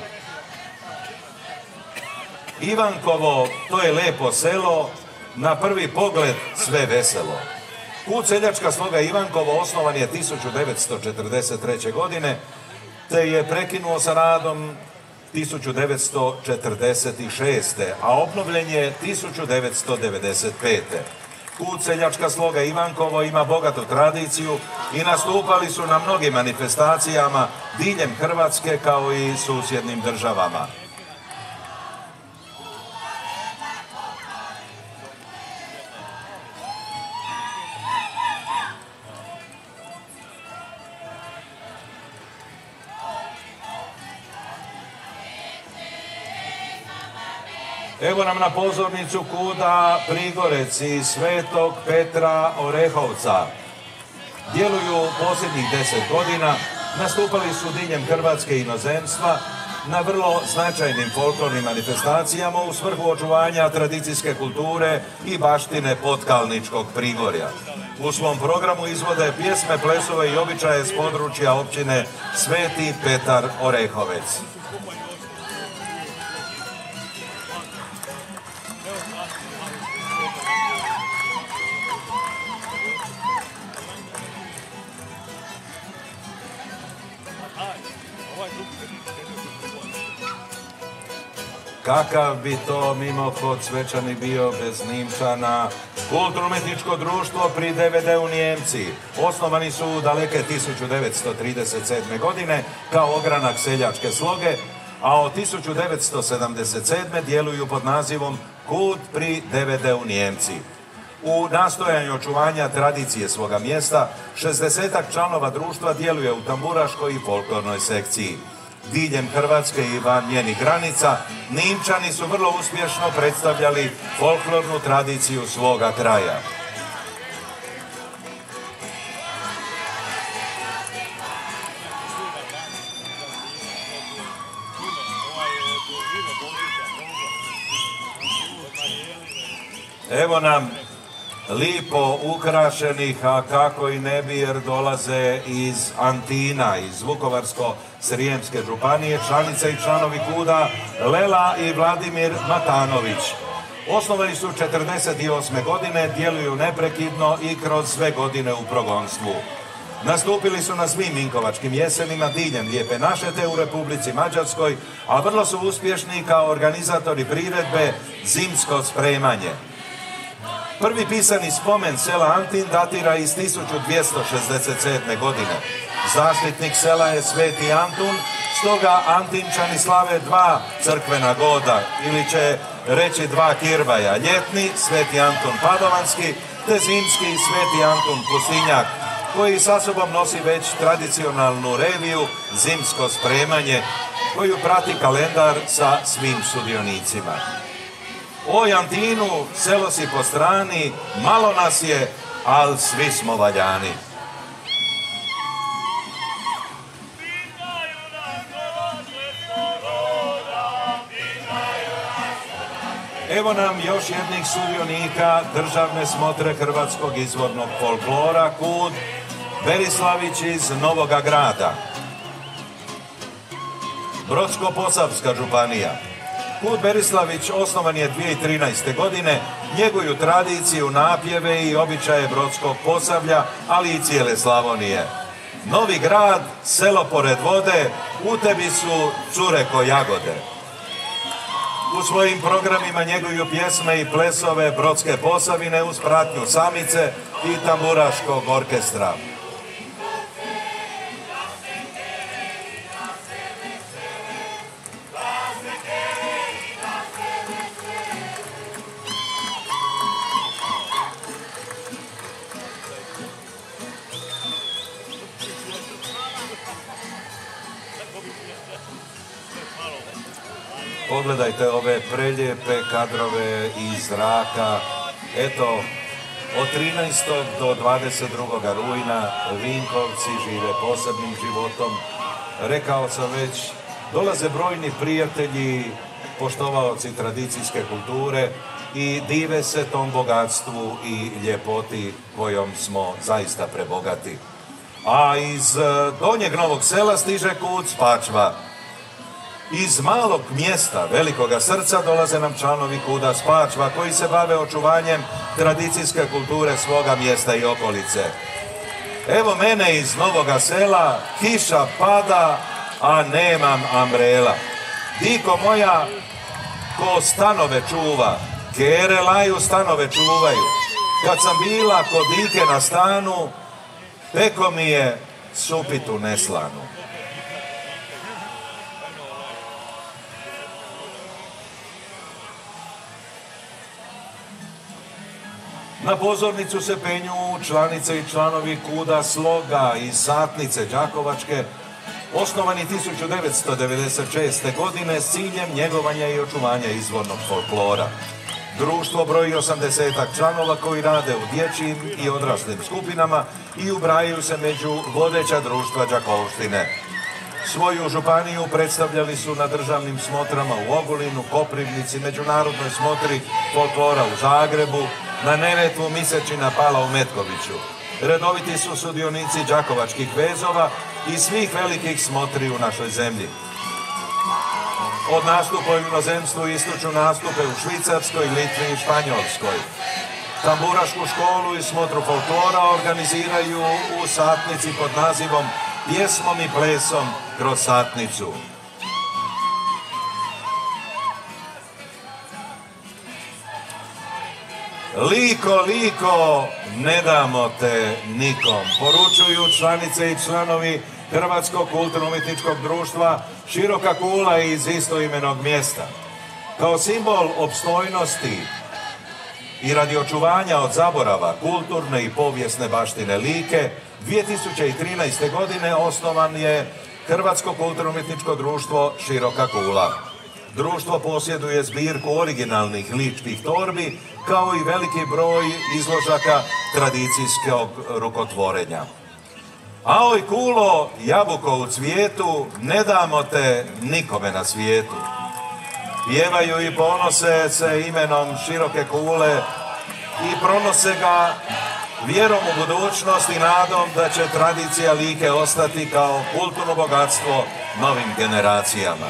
Ivankovo, to je lepo selo, na prvi pogled sve veselo. Kud Seljačka sloga Ivankovo osnovan je 1943. godine, te je prekinuo sa radom 1946. a obnovljen je 1995. Kud Seljačka sloga Ivankovo ima bogatu tradiciju i nastupali su na mnogim manifestacijama diljem Hrvatske kao i susjednim državama. Evo nam na pozornicu kuda Prigorec i Svetog Petra Orehovca. Djeluju posljednjih 10 godina, nastupali su diljem Hrvatske i inozemstva na vrlo značajnim folklornim manifestacijama u svrhu očuvanja tradicijske kulture i baštine Potkalničkog Prigorja. U svom programu izvode pjesme, plesove i običaje s područja općine Sveti Petar Orehovec. Kakav bi to mimohod svečani bio bez Nimčana? Kulturno-umjetničko društvo pri DVD-u Nijemci. Osnovani su daleke 1937. godine kao ogranak seljačke sloge, a od 1977. djeluju pod nazivom Kud pri DVD-u Nijemci. U nastojanju očuvanja tradicije svoga mjesta, 60-ak članova društva djeluje u tamburaškoj i folklornoj sekciji. Diljem Hrvatske i van njenih granica, Nimčani su vrlo uspješno predstavljali folklornu tradiciju svoga kraja. Evo nam lipo ukrašenih, a kako i ne bi jer dolaze iz Antina, iz Vukovarsko-srijemske županije, članice i članovi kuda Lela i Vladimir Matanović. Osnovani su 1948. godine, djeluju neprekidno i kroz sve godine u progonstvu. Nastupili su na svim vinkovačkim jesenima diljem Lijepe naše te u Republici Mađarskoj, a vrlo su uspješni kao organizatori priredbe Zimsko spremanje. Prvi pisani spomen sela Antin datira iz 1267. godine. Zaštitnik sela je Sveti Antun, stoga Antinčani slave dva crkvena goda, ili će reći dva kirvaja, ljetni Sveti Antun Padovanski, te zimski Sveti Antun Pustinjak, koji sa sobom nosi već tradicionalnu reviju Zimsko spremanje, koju prati kalendar sa svim sudionicima. Oj Antinu, selo si po strani, malo nas je, al svi smo valjani. Evo nam još jednih sudionika državne smotre hrvatskog izvornog folklora, kud Berislavić iz Novoga Grada. Brodsko-posavska županija. Kud Berislavić osnovan je 2013. godine, njeguju tradiciju, napjeve i običaje Brodskog Posavlja, ali i cijele Slavonije. Novi Grad, selo pored vode, u tebi su cure ko jagode. U svojim programima njeguju pjesme i plesove Brodske Posavine uz pratnju samice i tamburaškog orkestra. Pogledajte ove prelijepe kadrove iz zraka. Eto, od 13. do 22. rujna Vinkovci žive posebnim životom. Rekao sam već, dolaze brojni prijatelji, poštovaoci tradicijske kulture i dive se tom bogatstvu i ljepoti kojom smo zaista prebogati. A iz Donjeg Novog Sela stiže kuc Spačva. Iz malog mjesta Velikoga Srca dolaze nam članovi kuda Spačva koji se bave očuvanjem tradicijske kulture svoga mjesta i okolice. Evo mene iz Novoga Sela, kiša pada, a nemam ambrela. Diko moja, ko stanove čuva, kere laju stanove čuvaju. Kad sam bila kod dike na stanu, peko mi je supitu neslanu. Na pozornicu se penju članice i članovi kuda Sloga i Satnice Đakovačke, osnovani 1996. godine s ciljem njegovanja i očuvanja izvornog folklora. Društvo broji 80-ak članova koji rade u dječjim i odraslim skupinama i ubrajaju se među vodeća društva Đakovštine. Svoju županiju predstavljali su na državnim smotrama u Ogulinu, Koprivnici, međunarodnoj smotri folklora u Zagrebu, na Neretvu Misečina pala u Metkoviću. Redoviti su sudionici đakovačkih vezova i svih velikih smotri u našoj zemlji. Od nastupa u inozemstvu ističu nastupe u Švicarskoj, Litvi i Španjolskoj. Tamburašku školu i smotru folklora organiziraju u Satnici pod nazivom Pjesmom i plesom kroz Satnicu. Liko, liko, ne damo te nikom, poručuju članice i članovi Hrvatskog kulturno-umjetničkog društva Široka kula iz istoimenog mjesta. Kao simbol opstojnosti i radi očuvanja od zaborava kulturne i povijesne baštine Like, 2013. godine osnovan je Hrvatsko kulturno-umjetničko društvo Široka kula. Društvo posjeduje zbirku originalnih ličkih torbi, kao i veliki broj izložaka tradicijskog rukotvorenja. Aoj kulo, jabuko u cvijetu, ne damo te nikome na svijetu. Pjevaju i ponose se imenom Široke kule i pronose ga vjerom u budućnost i nadom da će tradicija Like ostati kao kulturno bogatstvo novim generacijama.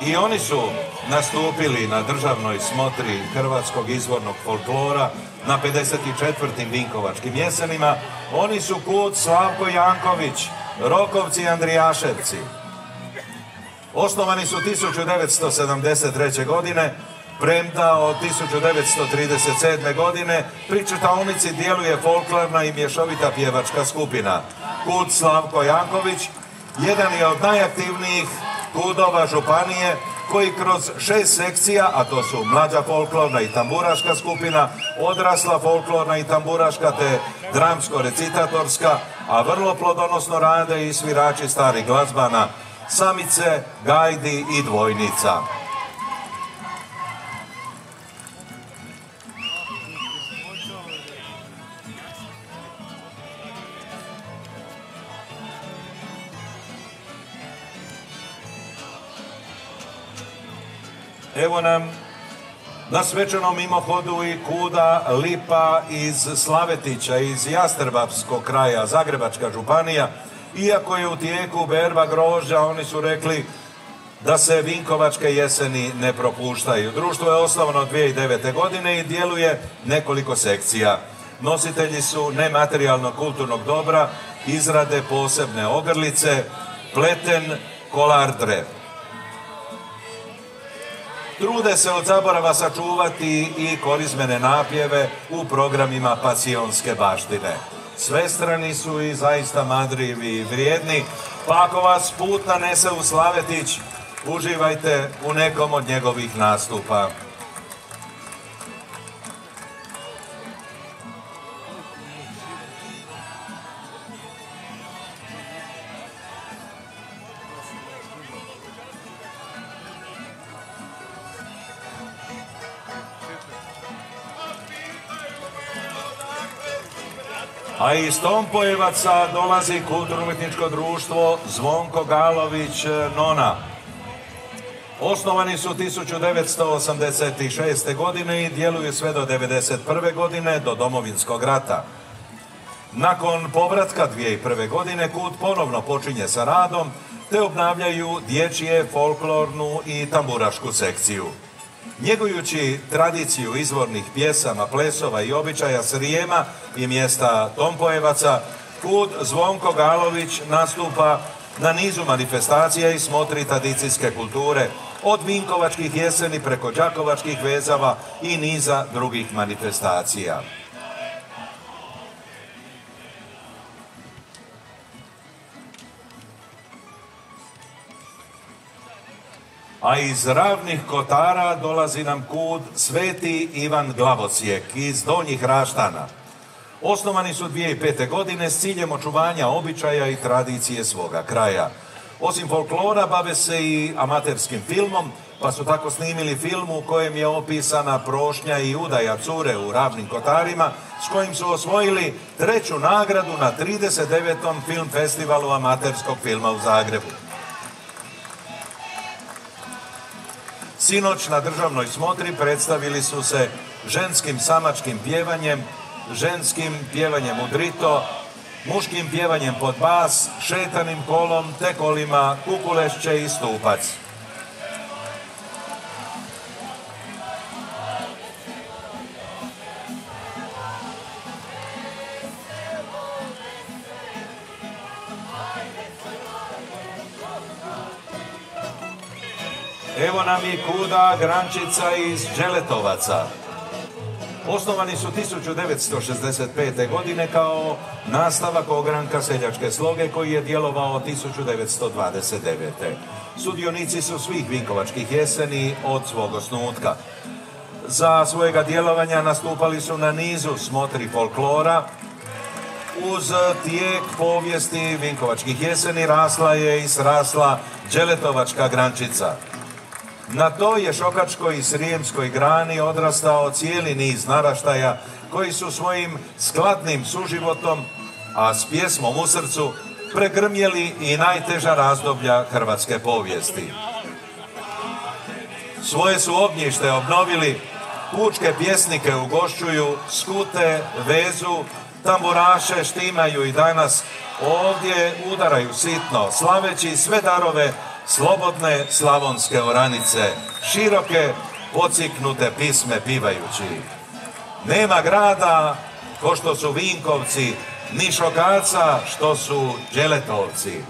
I oni su nastupili na državnoj smotri hrvatskog izvornog folklora na 54. Vinkovačkim jesenima. Oni su kud Slavko Janković, Rokovci i Andrijaševci. Osnovani su 1973. godine, premda od 1937. godine pri čitaonici djeluje folklorna i mješovita pjevačka skupina. Kud Slavko Janković jedan je od najaktivnijih kudova županije koji kroz 6 sekcija, a to su mlađa folklorna i tamburaška skupina, odrasla folklorna i tamburaška te dramsko-recitatorska, a vrlo plodonosno rade i svirači starih glazbana, samice, gajdi i dvojnica. Evo nam na svečanom mimohodu i kuda Lipa iz Slavetića, iz Jastrebavskog kraja, Zagrebačka županija. Iako je u tijeku berba grožđa, oni su rekli da se Vinkovačke jeseni ne propuštaju. Društvo je osnovano 2009. godine i djeluje nekoliko sekcija. Nositelji su nematerijalnog kulturnog dobra, izrade posebne ogrlice, pleten kolardre. Trude se od zaborava sačuvati i korizmene napjeve u programima pasionske baštine. Svestrani su i zaista madrivi i vrijedni, pa ako vas put nanese u Slavetić, uživajte u nekom od njegovih nastupa. A iz Tompojevaca dolazi kulturno-umjetničko društvo Zvonko Galović Nona. Osnovani su 1986. godine i djeluju sve do 1991. godine, do Domovinskog rata. Nakon povratka 2001. godine KUD ponovno počinje sa radom, te obnavljaju dječje, folklornu i tamburašku sekciju. Njegujući tradiciju izvornih pjesama, plesova i običaja Srijema i mjesta Tompojevaca, KUD Zvonko Galović nastupa na nizu manifestacija i smotri tradicijske kulture, od Vinkovačkih jeseni preko Đakovačkih vezava i niza drugih manifestacija. A iz Ravnih Kotara dolazi nam KUD Sveti Ivan Glavocijek iz Donjih Raštana. Osnovani su 2005. godine s ciljem očuvanja običaja i tradicije svoga kraja. Osim folklora bave se i amaterskim filmom, pa su tako snimili film u kojem je opisana prošnja i udaja cure u Ravnim Kotarima, s kojim su osvojili 3. nagradu na 39. film festivalu amaterskog filma u Zagrebu. Sinoć na državnoj smotri predstavili su se ženskim samačkim pjevanjem, ženskim pjevanjem u drito, muškim pjevanjem pod bas, šetanim kolom te kolima Kukulešće i Stupac. Evo nam i KUD-a Grančica iz Đeletovaca. Osnovani su 1965. godine kao nastavak ogranka seljačke sloge koji je djelovao 1929. Sudionici su svih vinkovačkih jeseni od svog osnutka. Za svojega djelovanja nastupali su na nizu smotri folklora. Uz tijek povijesti vinkovačkih jeseni rasla je i srasla Đeletovačka Grančica. Na toj je šokačkoj i srijemskoj grani odrastao cijeli niz naraštaja koji su svojim skladnim suživotom, a s pjesmom u srcu, pregrmjeli i najteža razdoblja hrvatske povijesti. Svoje su ognjište obnovili, pučke pjesnike ugošćuju, skute, vezu, tamburaše štimaju i danas ovdje udaraju sitno, slaveći sve darove slobodne slavonske oranice, široke, pociknute pisme pivajući. Nema grada ko što su Vinkovci, ni šokaca što su Đeletovci.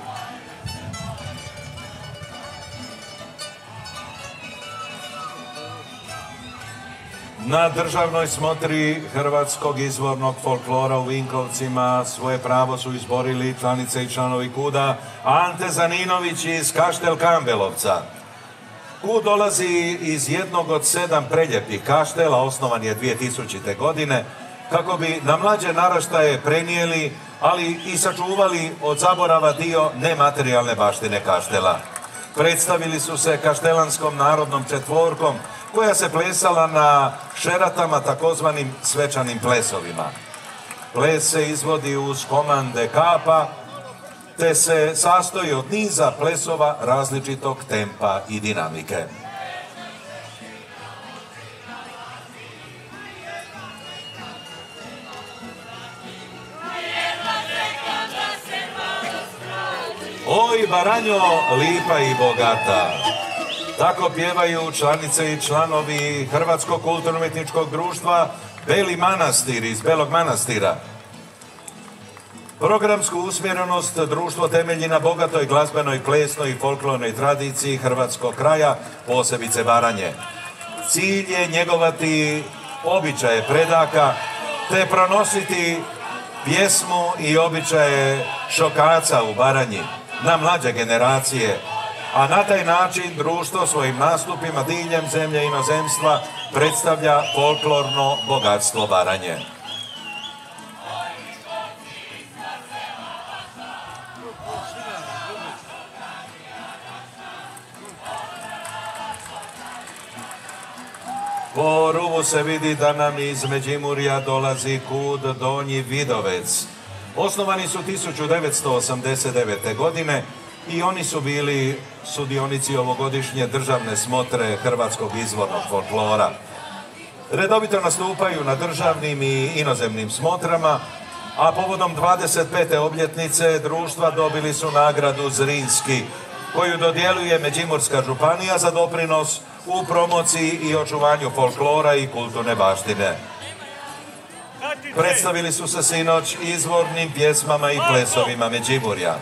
Na državnoj smotri hrvatskog izvornog folklora u Vinkovcima svoje pravo su izborili članice i članovi KUD-a Ante Zaninović iz Kaštel Kambelovca. KUD dolazi iz jednog od 7 preljepih kaštela, osnovan je 2000. godine, kako bi na mlađe naraštaje prenijeli, ali i sačuvali od zaborava dio nematerijalne baštine kaštela. Predstavili su se kaštelanskom narodnom četvorkom, koja se plesala na šeratama, takozvanim svečanim plesovima. Ples se izvodi uz komande kapa, te se sastoji od niza plesova različitog tempa i dinamike. Oj, Baranjo, lipa i bogata. Tako pjevaju članice i članovi Hrvatskog kulturno-umjetničkog društva Beli Manastir iz Belog Manastira. Programsku usmjerenost društvo temelji na bogatoj glazbenoj, plesnoj i folklornoj tradiciji hrvatskog kraja, posebice Baranje. Cilj je njegovati običaje predaka, te pronositi pjesmu i običaje šokaca u Baranji na mlađe generacije, a na taj način društvo svojim nastupima diljem zemlje i inozemstva predstavlja folklorno bogatstvo Baranje. Po rubu se vidi da nam iz Međimurja dolazi KUD Donji Vidovec. Osnovani su 1989. godine i oni su bili sudionici ovogodišnje državne smotre hrvatskog izvornog folklora. Redovito nastupaju na državnim i inozemnim smotrama, a povodom 25. obljetnice društva dobili su nagradu Zrinski, koju dodjeljuje Međimurska županija za doprinos u promociji i očuvanju folklora i kulturne baštine. Predstavili su se sinoć izvornim pjesmama i plesovima Međimurja.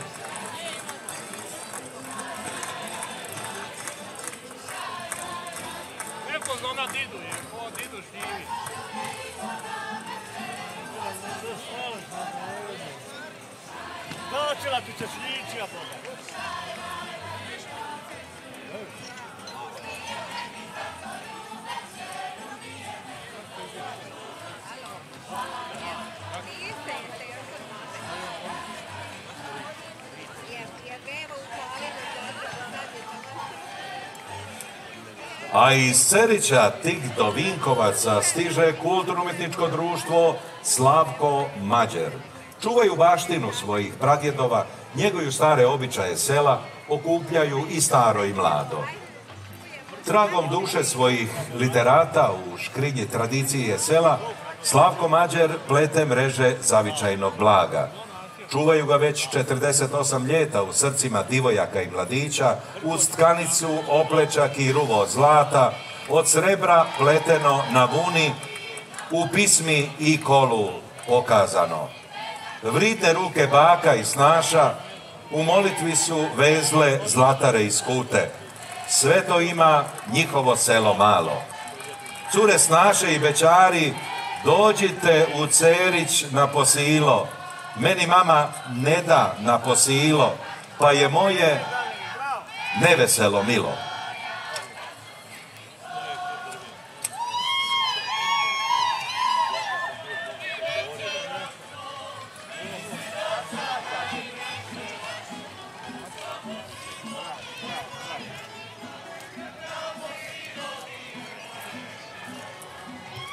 A iz Cerića tik do Vinkovaca stiže kulturno-umjetničko društvo Slavko Mađer. Čuvaju baštinu svojih pradjedova, njeguju stare običaje sela, okupljaju i staro i mlado. Tragom duše svojih literata u škrinji tradicije sela, Slavko Mađer plete mreže zavičajnog blaga. Čuvaju ga već 48 ljeta u srcima divojaka i mladića, uz tkanicu, oplečak i ruvo zlata, od srebra pleteno na vuni, u pismi i kolu pokazano. Vridne ruke baka i snaša, u molitvi su vezle zlatare i skute. Sve to ima njihovo selo malo. Cure snaše i bećari, dođite u Cerić na posilo. Meni mama ne da na posilo, pa je moje neveselo milo.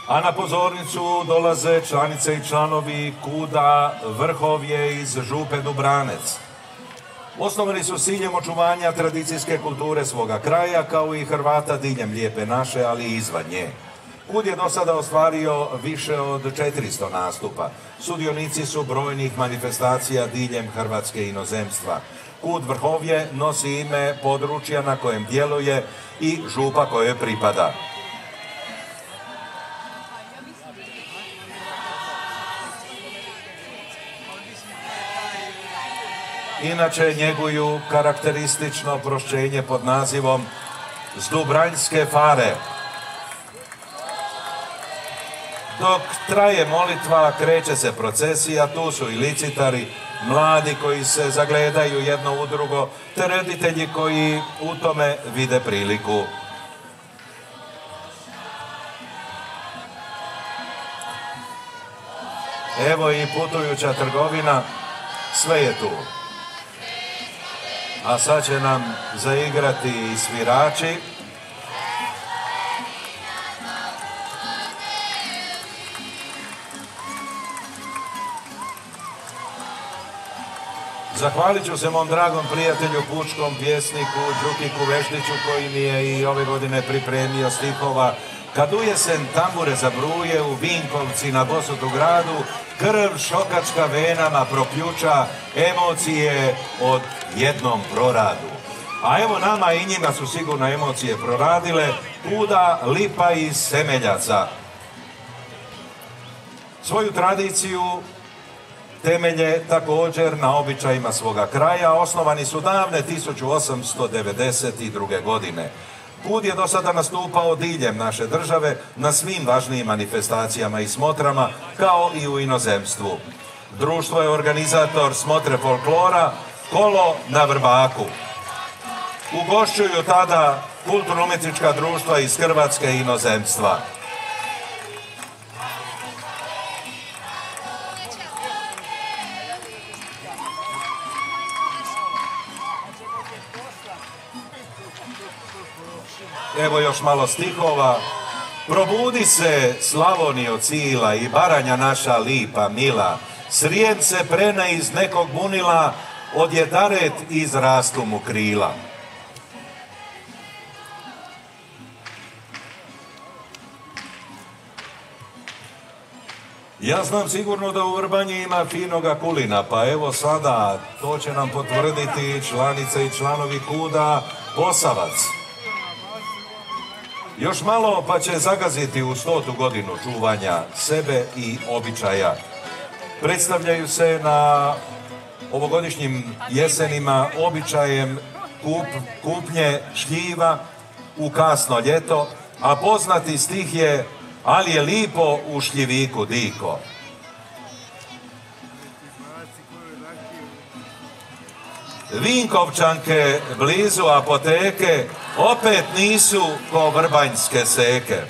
A na pozornicu dolaze članice i članovi KUD-a Vrhovje iz Župe Dubranec. Osnovani su s ciljem očuvanja tradicijske kulture svoga kraja, kao i Hrvata diljem Lijepe naše, ali i izvan nje. KUD je do sada ostvario više od 400 nastupa. Sudionici su brojnih manifestacija diljem Hrvatske i inozemstva. KUD Vrhovje nosi ime područja na kojem djeluje i župa kojoj pripada. Inače njeguju karakteristično prošćenje pod nazivom Zdubranjske fare. Dok traje molitva, kreće se procesija, tu su i licitari, mladi koji se zagledaju jedno u drugo, te reditelji koji u tome vide priliku. Evo i putujuća trgovina, sve je tu. A sad će nam zaigrati i svirači. Zahvalit ću se mom dragom prijatelju, pučkom pjesniku Đukiku Veštiću, koji mi je i ove godine pripremio stihova. Kad u jesen tambure zabruje u Vinkovci na Bosutu gradu, krv šokačka venama proključa, emocije od jednom proradu. A evo nama i njima su sigurno emocije proradile, KUD-a Lipa iz Semeljaca. Svoju tradiciju temelje također na običajima svoga kraja, osnovani su davne 1892. godine. KUD je do sada nastupao diljem naše države na svim važnijim manifestacijama i smotrama, kao i u inozemstvu. Društvo je organizator smotre folklora Kolo na Vrbaku. Ugošćuju tada kulturno-umjetnička društva iz Hrvatske i inozemstva. Evo još malo stihova. Probudi se, Slavonijo cila, i Baranja naša lipa, mila. Srijem se prene iz nekog bunila, odjedaret izrastu mu krila. Ja znam sigurno da u Vrbanji ima finoga kulina, pa evo sada to će nam potvrditi članice i članovi KUD-a Posavac. Još malo pa će zagaziti u 100. godinu čuvanja sebe i običaja. Predstavljaju se na ovogodišnjim jesenima običajem kupnje šljiva u kasno ljeto, a poznati stih je "Ali je lipo u šljiviku diko". Vinkovčanke blizu apoteke opet nisu ko vrbanjske seke.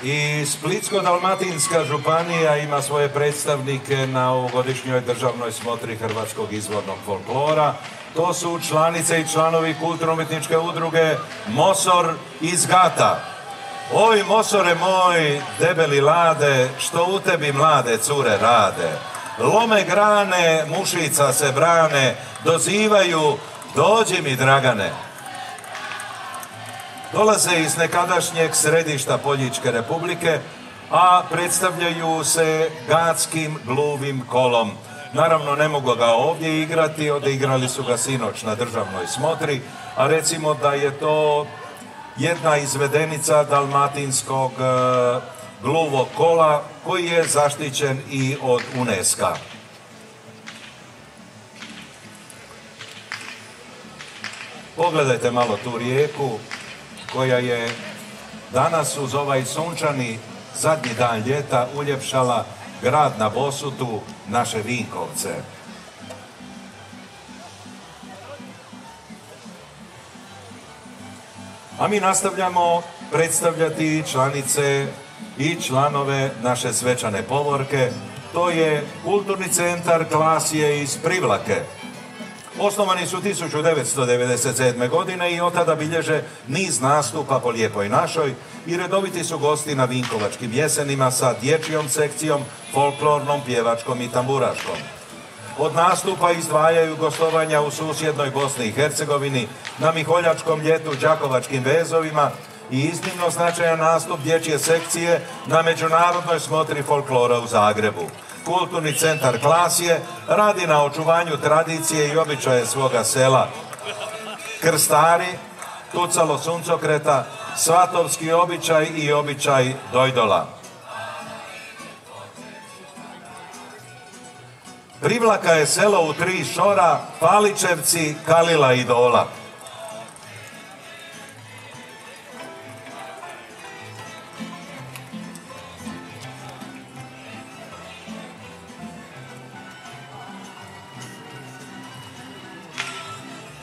I Splitsko-dalmatinska županija ima svoje predstavnike na ovogodišnjoj državnoj smotri hrvatskog izvornog folklora. To su članice i članovi kulturno-umjetničke udruge Mosor iz Gata. Oj, Mosore moj, debeli lade, što u tebi mlade cure rade? Lome grane, mušica se brane, dozivaju, dođi mi Dragane. Dolaze iz nekadašnjeg središta Poljičke republike, a predstavljaju se gatskim gluvim kolom. Naravno, ne mogu ga ovdje igrati, odigrali su ga sinoć na državnoj smotri, a recimo da je to jedna izvedenica dalmatinskog gluvog kola koji je zaštićen i od UNESCO-a. Pogledajte malo tu rijeku koja je danas uz ovaj sunčani zadnji dan ljeta uljepšala grad na Bosutu, naše Vinkovce. A mi nastavljamo predstavljati članice i članove naše svečane povorke. To je Kulturni centar Klasije iz Privlake. Osnovani su 1997. godine i od tada bilježe niz nastupa po Lijepoj našoj i redoviti su gosti na Vinkovačkim jesenima sa dječjom sekcijom, folklornom, pjevačkom i tamburaškom. Od nastupa izdvajaju gostovanja u susjednoj Bosni i Hercegovini, na Miholjačkom ljetu, Đakovačkim vezovima i iznimno značajan nastup dječje sekcije na međunarodnoj smotri folklora u Zagrebu. Kulturni centar Klasije radi na očuvanju tradicije i običaje svoga sela. Krstari, tucalo suncokreta, svatovski običaj i običaj dojdola. Privlaka je selo u 3 šora, Paličevci, Kalila i Dola.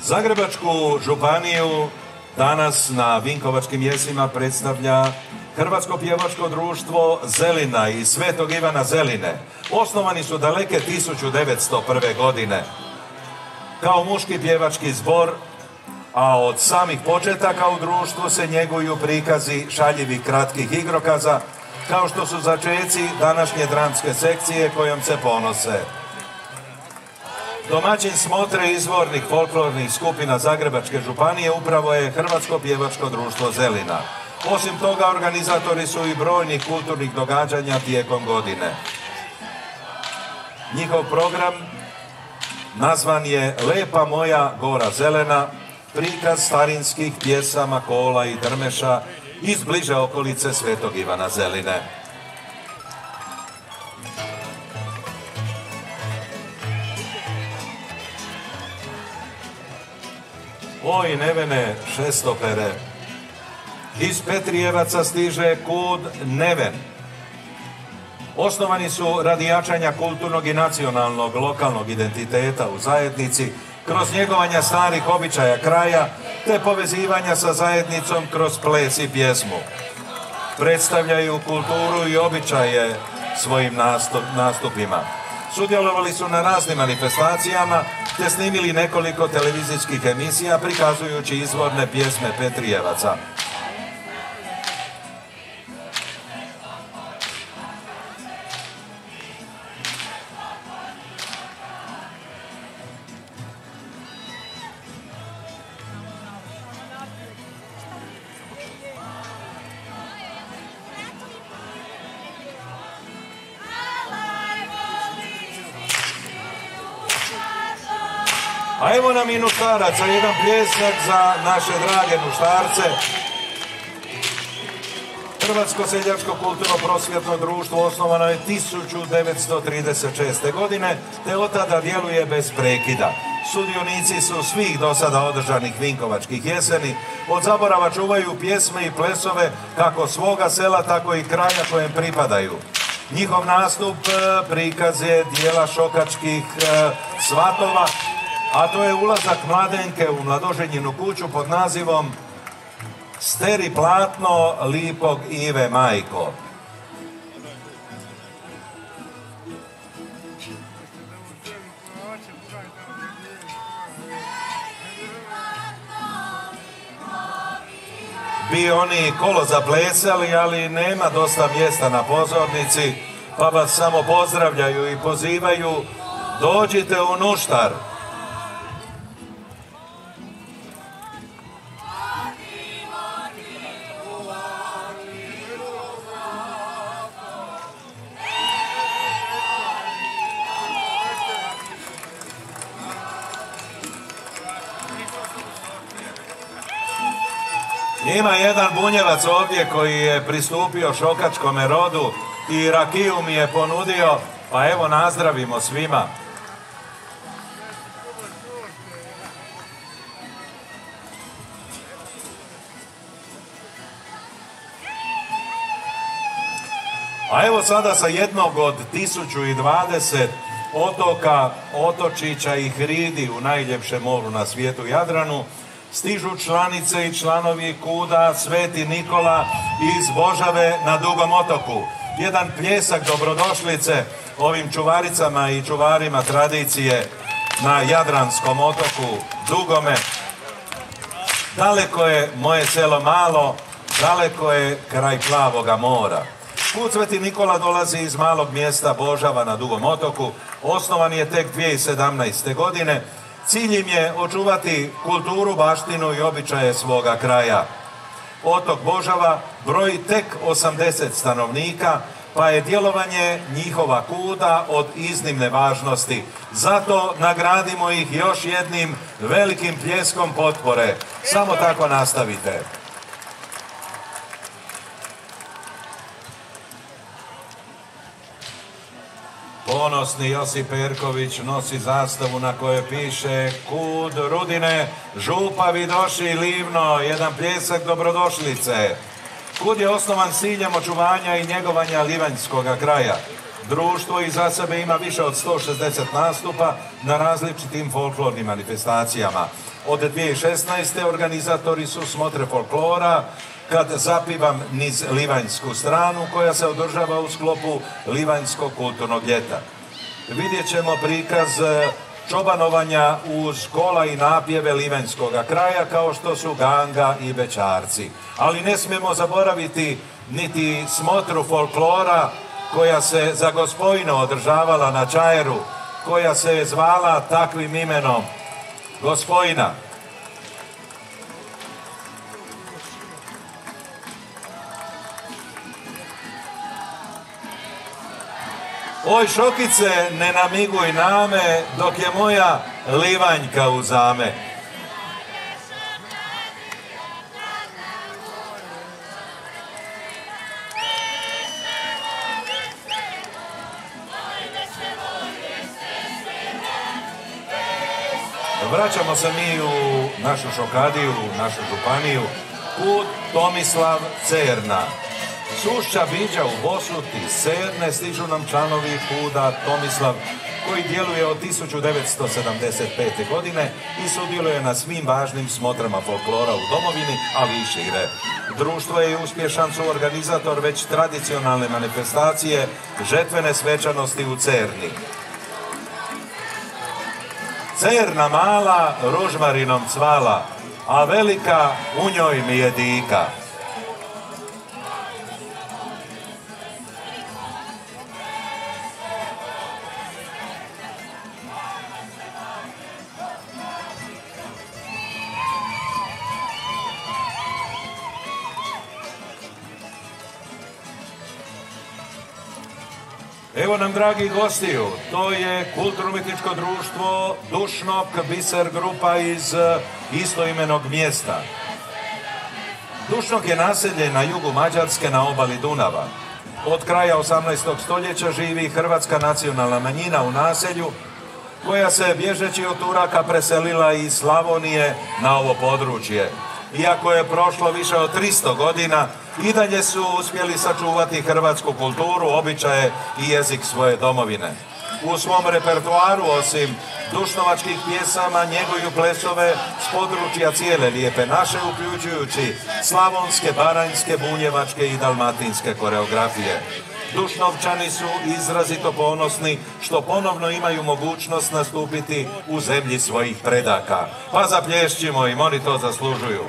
Zagrebačku županiju danas na Vinkovačkim jesima predstavlja Hrvatsko pjevačko društvo Zelina i Svetog Ivana Zeline. Osnovani su daleke 1901. godine. Kao muški pjevački zbor, a od samih početaka u društvu se njeguju prikazi šaljivih kratkih igrokaza, kao što su začeci današnje dramske sekcije kojom se ponose. Domaćin smotre izvornih folklornih skupina Zagrebačke županije upravo je Hrvatsko pjevačko društvo Zelina. Osim toga, organizatori su i brojnih kulturnih događanja tijekom godine. Njihov program nazvan je Lepa moja gora zelena, prikaz starinskih pjesama, kola i drmeša iz bliže okolice Svetog Ivana Zeline. Oj, nevene šestopere, Iz Petrijevaca stiže KUD Neven. Osnovani su radi jačanja kulturnog i nacionalnog lokalnog identiteta u zajednici, kroz njegovanja starih običaja kraja, te povezivanja sa zajednicom kroz ples i pjesmu. Predstavljaju kulturu i običaje svojim nastupima. Sudjelovali su na raznim manifestacijama, te snimili nekoliko televizijskih emisija prikazujući izvorne pjesme Petrijevaca. A evo nam i Nuštaraca, jedan pljesak za naše drage Nuštarce. Hrvatsko seljačko kulturno-prosvjetno društvo osnovano je 1936. godine, te od tada djeluje bez prekida. Sudionici su svih do sada održanih Vinkovačkih jeseni, od zaborava čuvaju pjesme i plesove kako svoga sela, tako i kraja kojem pripadaju. Njihov nastup prikaz je dijela šokačkih svatova, a to je ulazak mladenke u Mladoženjinu kuću pod nazivom Steri platno lipog Ive majko. Bi oni kolo zaplesali, ali nema dosta mjesta na pozornici, pa vas samo pozdravljaju i pozivaju: dođite u Nuštar. Ima jedan Bunjevac ovdje koji je pristupio šokačkome rodu i rakiju mi je ponudio, pa evo nazdravimo svima. A evo sada sa jednog od 1020 otoka, otočića i hridi u najljepšem moru na svijetu Jadranu, stižu članice i članovi KUD-a Sveti Nikola iz Božave na Dugom otoku. Jedan pljesak dobrodošlice ovim čuvaricama i čuvarima tradicije na Jadranskom otoku Dugome. Daleko je moje selo malo, daleko je kraj plavoga mora. KUD Sveti Nikola dolazi iz malog mjesta Božava na Dugom otoku. Osnovan je tek 2017. godine. Cilj im je očuvati kulturu, baštinu i običaje svoga kraja. Otok Božava broji tek 80 stanovnika, pa je djelovanje njihova KUD-a od iznimne važnosti. Zato nagradimo ih još jednim velikim pljeskom potpore. Samo tako nastavite. Ponosni Josip Perković nosi zastavu na kojoj piše KUD Rudine, župavi doši Livno, jedan pljesak dobrodošlice. KUD je osnovan s ciljem očuvanja i njegovanja livanjskoga kraja. Društvo iza sebe ima više od 160 nastupa na različitim folklornim manifestacijama. Od 2016. organizatori su smotre folklora, kad zapivam niz livanjsku stranu koja se održava u sklopu Livanjskog kulturnog ljeta. Vidjet ćemo prikaz čobanovanja uz kola i napjeve livanjskog kraja kao što su ganga i bećarci. Ali ne smijemo zaboraviti niti smotru folklora koja se za Gospojino održavala na Čajeru, koja se je zvala takvim imenom Gospojina. Oj šokice, ne namiguj name, dok je moja livanjka uzame. Vraćamo se mi u našu Šokadiju, u našu županiju. kud Tomislav Cerna. Sušća biđa u Bosuti Cerne stižu nam članovi kuda Tomislav, koji djeluje od 1975. godine i sudjeluje na svim važnim smotrama folklora u domovini, ali i šire. Društvo je uspješan suorganizator već tradicionalne manifestacije žetvene svečanosti u Cerni. Cerna mala ružmarinom cvala, a velika u njoj mi je dika. Evo nam, dragi gostiju, to je kulturno-umjetničko društvo Dušnok Biser grupa iz istoimenog mjesta. Dušnok je naselje na jugu Mađarske na obali Dunava. Od kraja 18. stoljeća živi hrvatska nacionalna manjina u naselju, koja se bježeći od Turaka preselila iz Slavonije na ovo područje. Iako je prošlo više od 300 godina, i dalje su uspjeli sačuvati hrvatsku kulturu, običaje i jezik svoje domovine. U svom repertoaru, osim dušnovačkih pjesama, njeguju plesove s područja cijele Lijepe naše, uključujući slavonske, baranjske, bunjevačke i dalmatinske koreografije. Dušnovčani su izrazito ponosni što ponovno imaju mogućnost nastupiti u zemlji svojih predaka. Pa zaplješćimo im, oni to zaslužuju.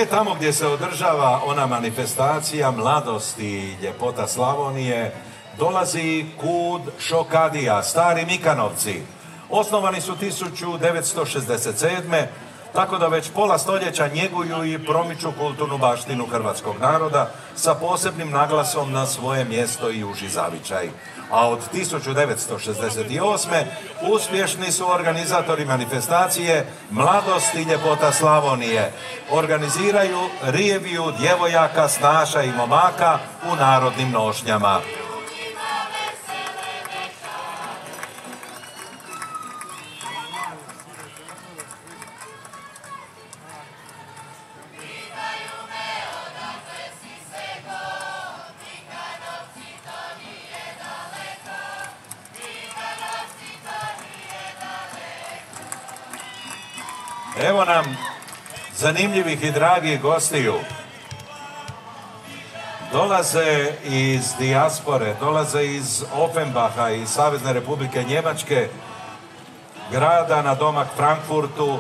Tamo gdje se održava ona manifestacija mladosti i ljepota Slavonije, dolazi kud Šokadija, Stari Mikanovci. Osnovani su 1967. tako da već pola stoljeća njeguju i promiču kulturnu baštinu hrvatskog naroda sa posebnim naglasom na svoje mjesto i uži zavičaj. A od 1968. uspješni su organizatori manifestacije Mladost i ljepota Slavonije. Organiziraju reviju djevojaka, snaša i momaka u narodnim nošnjama. Evo nam zanimljivih i dragih gostiju. Dolaze iz dijaspore, dolaze iz Offenbacha i Savezne Republike Njemačke, grada na domak Frankfurtu,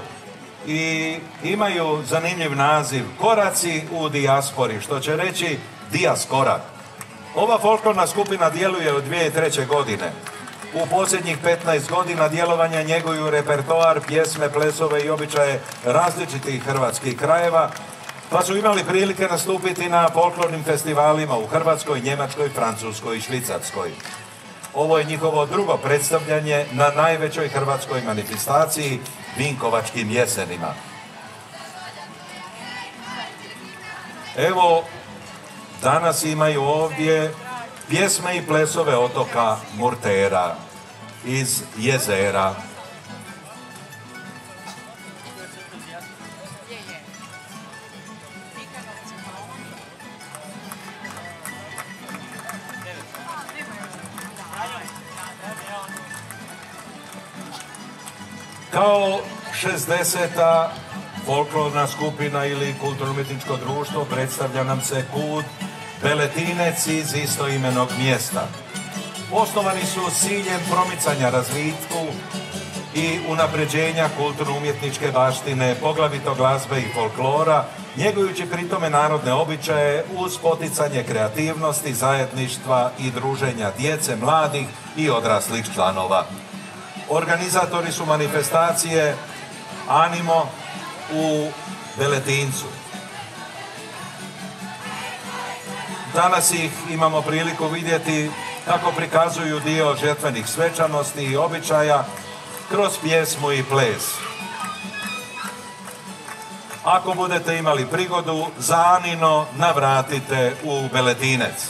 i imaju zanimljiv naziv Koraci u dijaspori, što će reći dijaskorak. Ova folklorna skupina djeluje od 2003. godine. U posljednjih 15 godina djelovanja njeguju repertoar, pjesme, plesove i običaje različitih hrvatskih krajeva, pa su imali prilike nastupiti na folklornim festivalima u Hrvatskoj, Njemačkoj, Francuskoj i Švicarskoj. Ovo je njihovo drugo predstavljanje na najvećoj hrvatskoj manifestaciji Vinkovačkim jesenima. Evo, danas imaju ovdje pjesme i plesove otoka Murtera iz Jezera. Kao 60. folklorna skupina ili kulturno-umjetničko društvo predstavlja nam se kud Beletinec iz istoimenog mjesta. Osnovani su s ciljem promicanja razvitku i unapređenja kulturno-umjetničke baštine, poglavito glazbe i folklora, njegujući pritome narodne običaje uz poticanje kreativnosti, zajedništva i druženja djece, mladih i odraslih članova. Organizatori su manifestacije Animo u Beletincu. Danas ih imamo priliku vidjeti kako prikazuju dio žetvenih svečanosti i običaja kroz pjesmu i ples. Ako budete imali prigodu, za Anino navratite u Beletinec.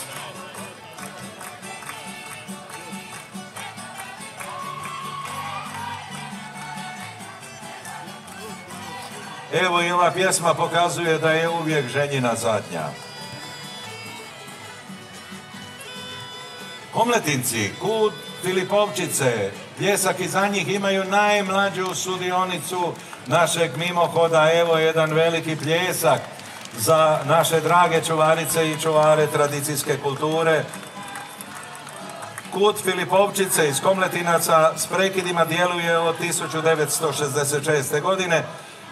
Evo i ova pjesma pokazuje da je uvijek ženjina zadnja. Komletinci, Kut Filipovčice, pljesak iza njih imaju najmlađu sudionicu našeg mimohoda. Evo jedan veliki pljesak za naše drage čuvarice i čuvare tradicijske kulture. Kut Filipovčice iz Komletinaca s prekidima djeluje od 1966. godine,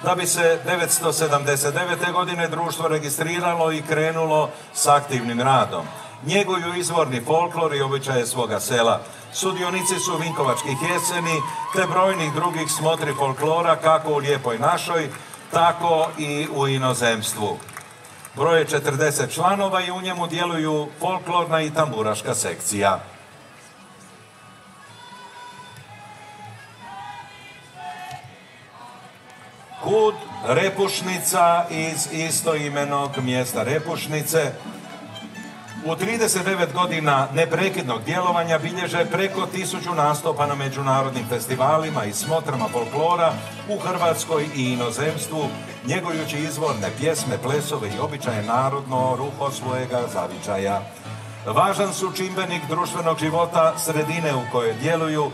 da bi se 1979. godine društvo registriralo i krenulo s aktivnim radom. Njeguju izvorni folklor i običaje svoga sela. Sudionici su Vinkovačkih jeseni te brojnih drugih smotri folklora kako u Lijepoj našoj, tako i u inozemstvu. Broj je 40 članova i u njemu djeluju folklorna i tamburaška sekcija. Kut Repušnica iz istoimenog mjesta Repušnice u 39 godina neprekidnog djelovanja bilježe preko 1000 nastupa na međunarodnim festivalima i smotrama folklora u Hrvatskoj i inozemstvu, njegujući izvorne pjesme, plesove i običaje narodno ruho svojega zavičaja. Važan su čimbenik društvenog života sredine u kojoj djeluju,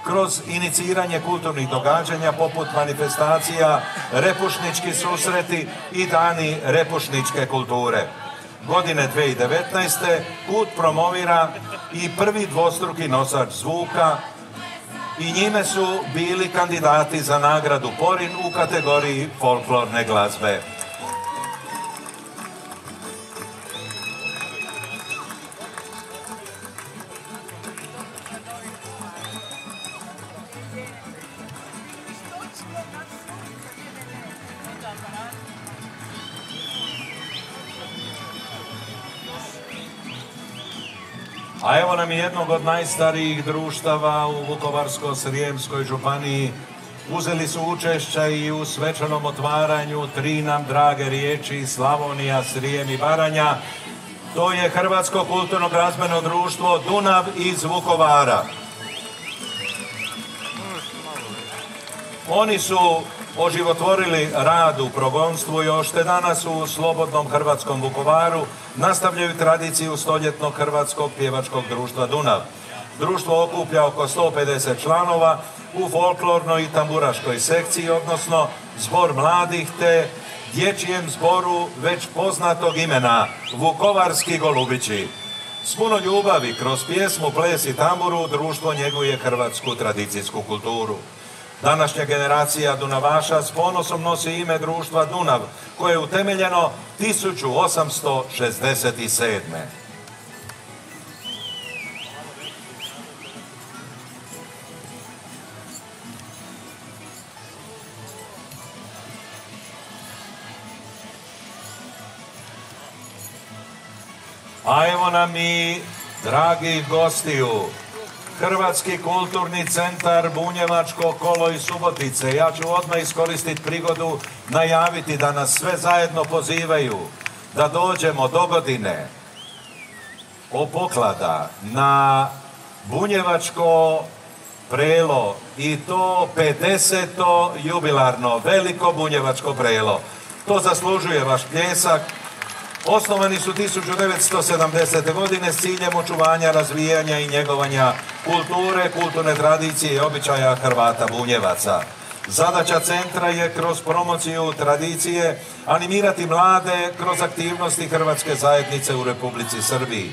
kroz iniciranje kulturnih događanja poput manifestacija, repušnički susreti i dani repušničke kulture. Godine 2019. Kut promovira i prvi dvostruki nosač zvuka i njime su bili kandidati za nagradu Porin u kategoriji folklorne glazbe. A evo nam jednog od najstarijih društava u Vukovarsko-srijemskoj županiji. Uzeli su učešća i u svečanom otvaranju tri nam drage riječi Slavonija, Srijem i Baranja. To je Hrvatsko kulturno glazbeno društvo Dunav iz Vukovara. Oni su oživotvorili rad u progonstvu još te danas u slobodnom hrvatskom Vukovaru nastavljaju tradiciju stoljetnog hrvatskog pjevačkog društva Dunav. Društvo okuplja oko 150 članova u folklornoj i tamburaškoj sekciji, odnosno zbor mladih te dječjem zboru već poznatog imena Vukovarski golubići. S puno ljubavi kroz pjesmu, ples i tamburu društvo njeguje hrvatsku tradicijsku kulturu. Današnja generacija Dunavaša s ponosom nosi ime društva Dunav, koje je utemeljeno 1867. A evo nam i dragi gostiju. Hrvatski kulturni centar Bunjevačko kolo iz Subotice. Ja ću odmah iskoristiti prigodu najaviti da nas sve zajedno pozivaju da dođemo do godine Opoklada na Bunjevačko prelo i to 50. jubilarno veliko Bunjevačko prelo. To zaslužuje vaš pljesak. Osnovani su 1970. godine s ciljem očuvanja, razvijanja i njegovanja kulture, kulturne tradicije i običaja Hrvata Bunjevaca. Zadaća centra je kroz promociju tradicije animirati mlade kroz aktivnosti Hrvatske zajednice u Republici Srbiji.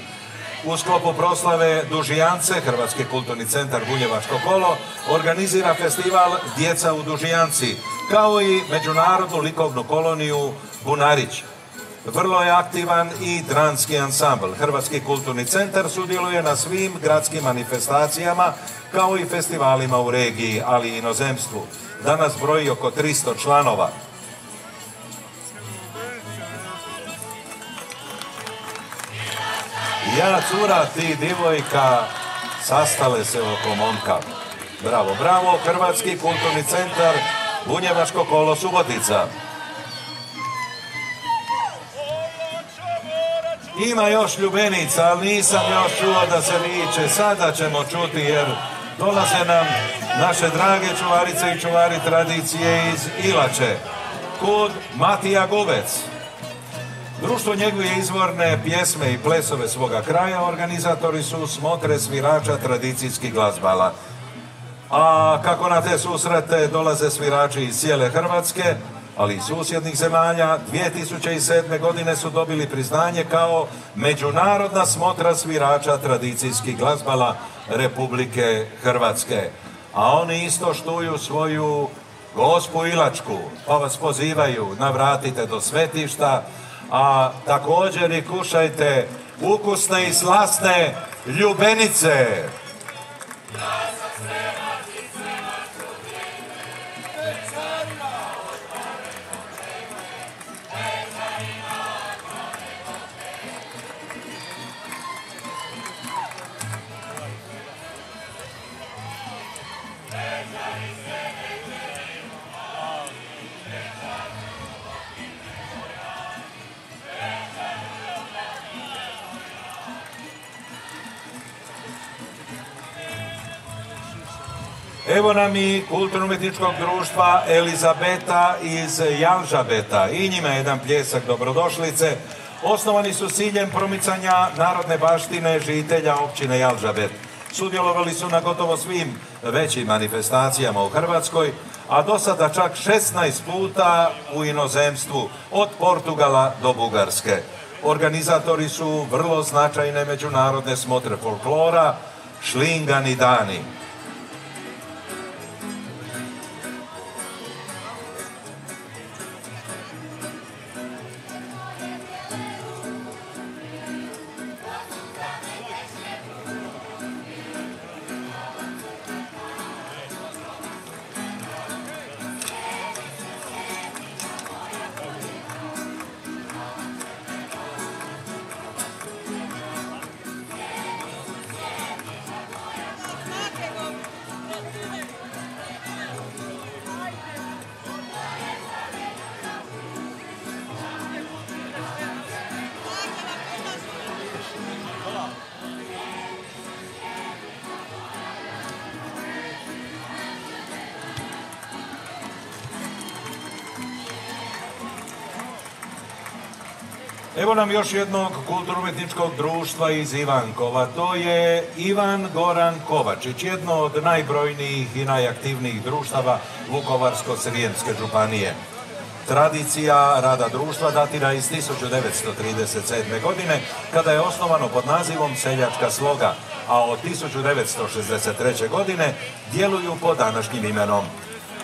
U sklopu proslave Dužijance, Hrvatski kulturni centar Bunjevačko kolo organizira festival Djeca u Dužijanci, kao i međunarodnu likovnu koloniju Bunarić. Vrlo je aktivan i dramski ansambl. Hrvatski kulturni centar sudjeluje na svim gradskim manifestacijama, kao i festivalima u regiji, ali i inozemstvu. Danas broji oko 300 članova. Ja, cura, ti, divojka, sastale se oko momka. Bravo, bravo, Hrvatski kulturni centar Bunjevačko kolo Subotica. Ima još ljubenica, ali nisam još čuo da se viče. Sada ćemo čuti jer dolaze nam naše drage čuvarice i čuvari tradicije iz Ilače. kud Matija Gubec. Društvo njeguje izvorne pjesme i plesove svoga kraja, organizatori su smotre svirača tradicijskih glazbala. A kako na te susrete dolaze svirači iz cijele Hrvatske, ali i susjednih zemalja, 2007. godine su dobili priznanje kao Međunarodna smotra svirača tradicijskih glazbala Republike Hrvatske. A oni isto štuju svoju Gospu Ilačku, pa vas pozivaju, navratite do svetišta, a također i kušajte ukusne i slasne ljubenice. Evo nam i kulturno-umjetničkog društva Elizabeta iz Jalžabeta. I njima je jedan pljesak dobrodošlice. Osnovani su s ciljem promicanja narodne baštine žitelja općine Jalžabet. Sudjelovali su na gotovo svim većim manifestacijama u Hrvatskoj, a do sada čak 16 puta u inozemstvu, od Portugala do Bugarske. Organizatori su vrlo značajne međunarodne smotre folklora, Šlingani dani. Evo nam još jednog kulturno-umjetničkog društva iz Ivankova. To je Ivan Goran Kovačić, jedno od najbrojnijih i najaktivnijih društava Vukovarsko-srijemske županije. Tradicija rada društva datira iz 1937. godine, kada je osnovano pod nazivom Seljačka sloga, a od 1963. godine djeluju pod današnjim imenom.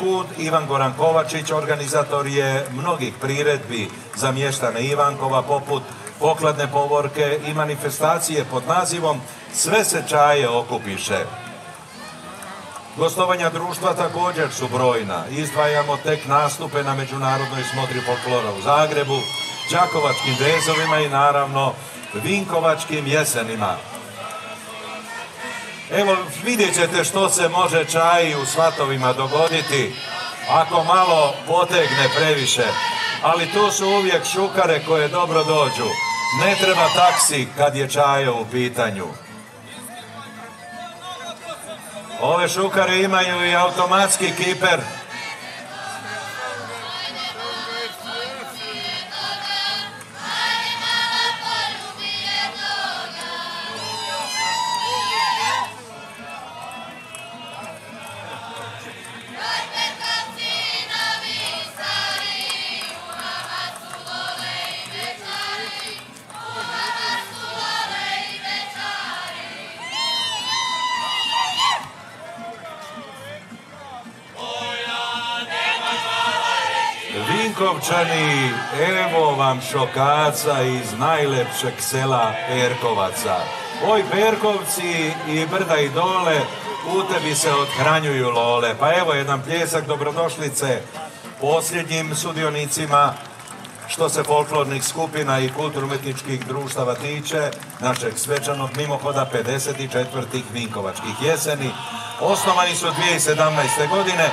Kud Ivan Goran Kovačić organizator je mnogih priredbi za mještane Ivankova, poput pokladne povorke i manifestacije pod nazivom Sve se čaje okupiše. Gostovanja društva također su brojna. Izdvajamo tek nastupe na međunarodnoj smotri folklora u Zagrebu, Đakovačkim vezovima i naravno Vinkovačkim jesenima. Evo, vidjet ćete što se može čaji u svatovima dogoditi ako malo potegne previše, ali tu su uvijek šukare koje dobro dođu. Ne treba taksi kad je čajo u pitanju. Ove šukare imaju i automatski kiper. Vinkovčani, evo vam šokaca iz najlepšeg sela Perkovaca. Oj, Perkovci i brda i dole, u tebi se othranjuju lole. Pa evo jedan pljesak dobrodošlice posljednjim sudionicima što se folklornih skupina i kulturno-umjetničkih društava tiče našeg svečanog mimohoda 54. Vinkovačkih jeseni. Osnovani su 2017. godine.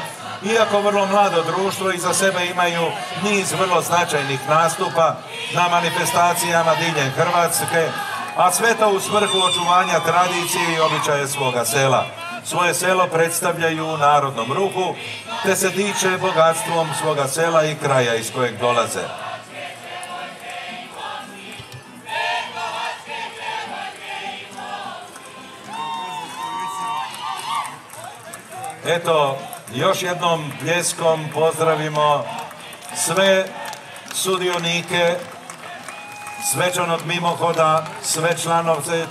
Iako vrlo mlado društvo, iza sebe imaju niz vrlo značajnih nastupa na manifestacijama diljem Hrvatske, a sve to u svrhu očuvanja tradicije i običaje svoga sela. svoje selo predstavljaju u narodnom ruhu, te se diče bogatstvom svoga sela i kraja iz kojeg dolaze. Eto, još jednom pljeskom pozdravimo sve sudionike svečanog mimohoda, sve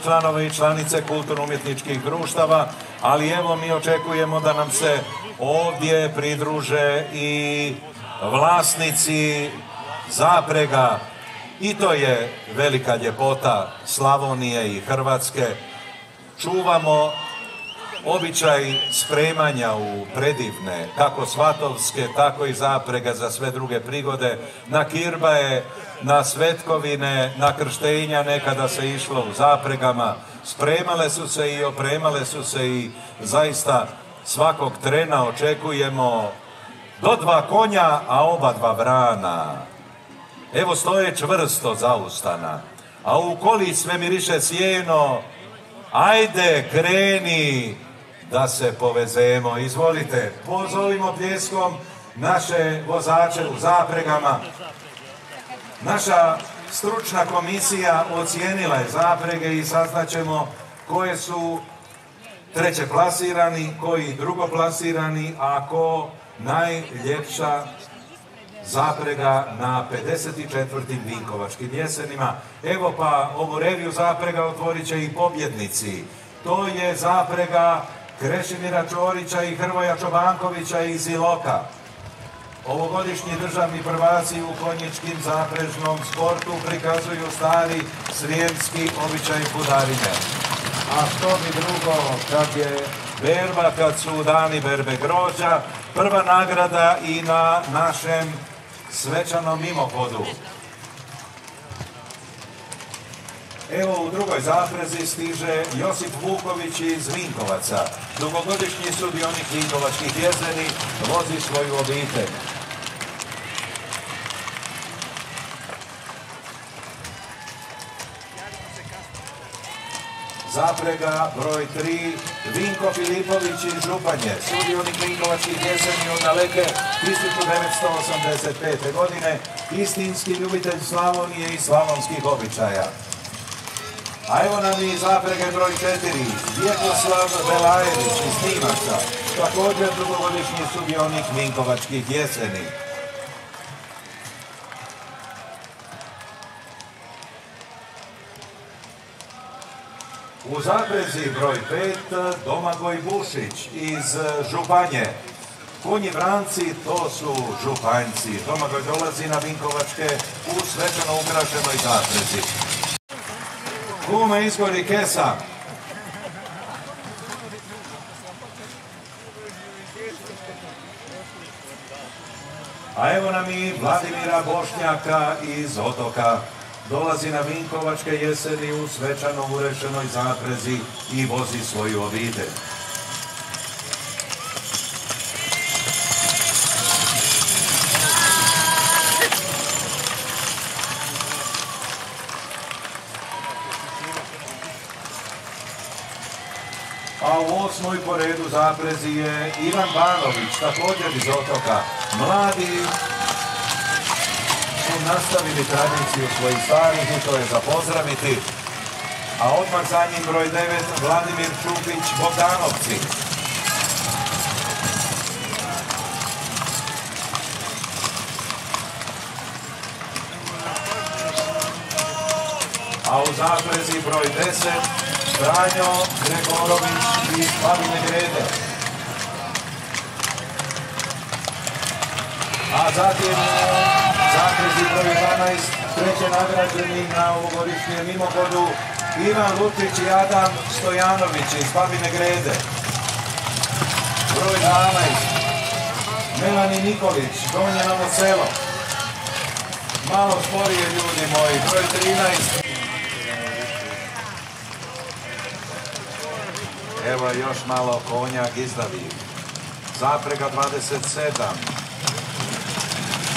članove i članice kulturno-umjetničkih društava, ali evo mi očekujemo da nam se ovdje pridruže i vlasnici zaprega, i to je velika ljepota Slavonije i Hrvatske. Čuvamo običaj spremanja u predivne, kako svatovske, tako i zaprega za sve druge prigode, na kirbaje, na svetkovine, na krštenja, nekada se išlo u zapregama, spremale su se i opremale su se i zaista svakog trena očekujemo do 2 konja, a oba 2 vrana. Evo stoje čvrsto zaustana, a u koli sve miriše sjeno, ajde kreni da se povezemo. Izvolite, pozovimo pljeskom naše vozače u zapregama. Naša stručna komisija ocijenila je zaprege i saznaćemo koje su treće plasirani, koji drugoplasirani, a ko najljepša zaprega na 54. Vinkovačkim jesenima. Evo pa ovu reviju zaprega otvorit će i pobjednici. To je zaprega Krešimira Čorića i Hrvoja Čobankovića iz Iloka. Ovogodišnji državni prvaci u konjičkim zaprežnom sportu prikazuju stari srijemski običaj pudarine. A što bi drugo kad je berba, kad su dani berbe grožđa, prva nagrada i na našem svečanom mimohodu. Evo u drugoj zaprezi stiže Josip Vuković iz Vinkovaca. Dugogodišnji sudionik Vinkovačkih jezeni, vozi svoju obitelj. Zaprega broj 3, Vinko Filipović iz Županje, sudionik Vinkovačkih jeseni od daleke 1985. godine, istinski ljubitelj Slavonije i slavonskih običaja. A evo nam i zaprege broj 4, Vjekoslav Belajević iz Nimaca, također dugogodišnji sudionik Vinkovačkih jeseni. U zaprezi broj 5, Domagoj Bušić iz Županje. Konji vranci, to su Županjci. Domagoj dolazi na Vinkovačke u svečano ukrašenoj zaprezi. Kume izgori kesa. A evo nam i Vladimira Bošnjaka iz Otoka. Dolazi na Vinkovačke jeseni u svečano urešenoj zaprezi i vozi svoju obitelj. A u 8. po redu zaprezi je Ivan Banović, također iz Otoka. Mladi su nastavili tradiciju svojih starih i to je za pozdraviti. A odmah za njim broj 9, Vladimir Čupić, Bogdanovci. A u zaprezi broj 10, Franjo Gregorović iz Babine Grede. A zatim zaprezi broj 11, treće nagrađeni na ovogodišnjem mimohodu, Ivan Lučić i Adam Stojanović iz Babine Grede. Broj 12, Melani Nikolić, Donje Novo Selo. Malo sporije ljudi moji, broj 13. Evo još malo konja Gizdavi. Zaprega 27.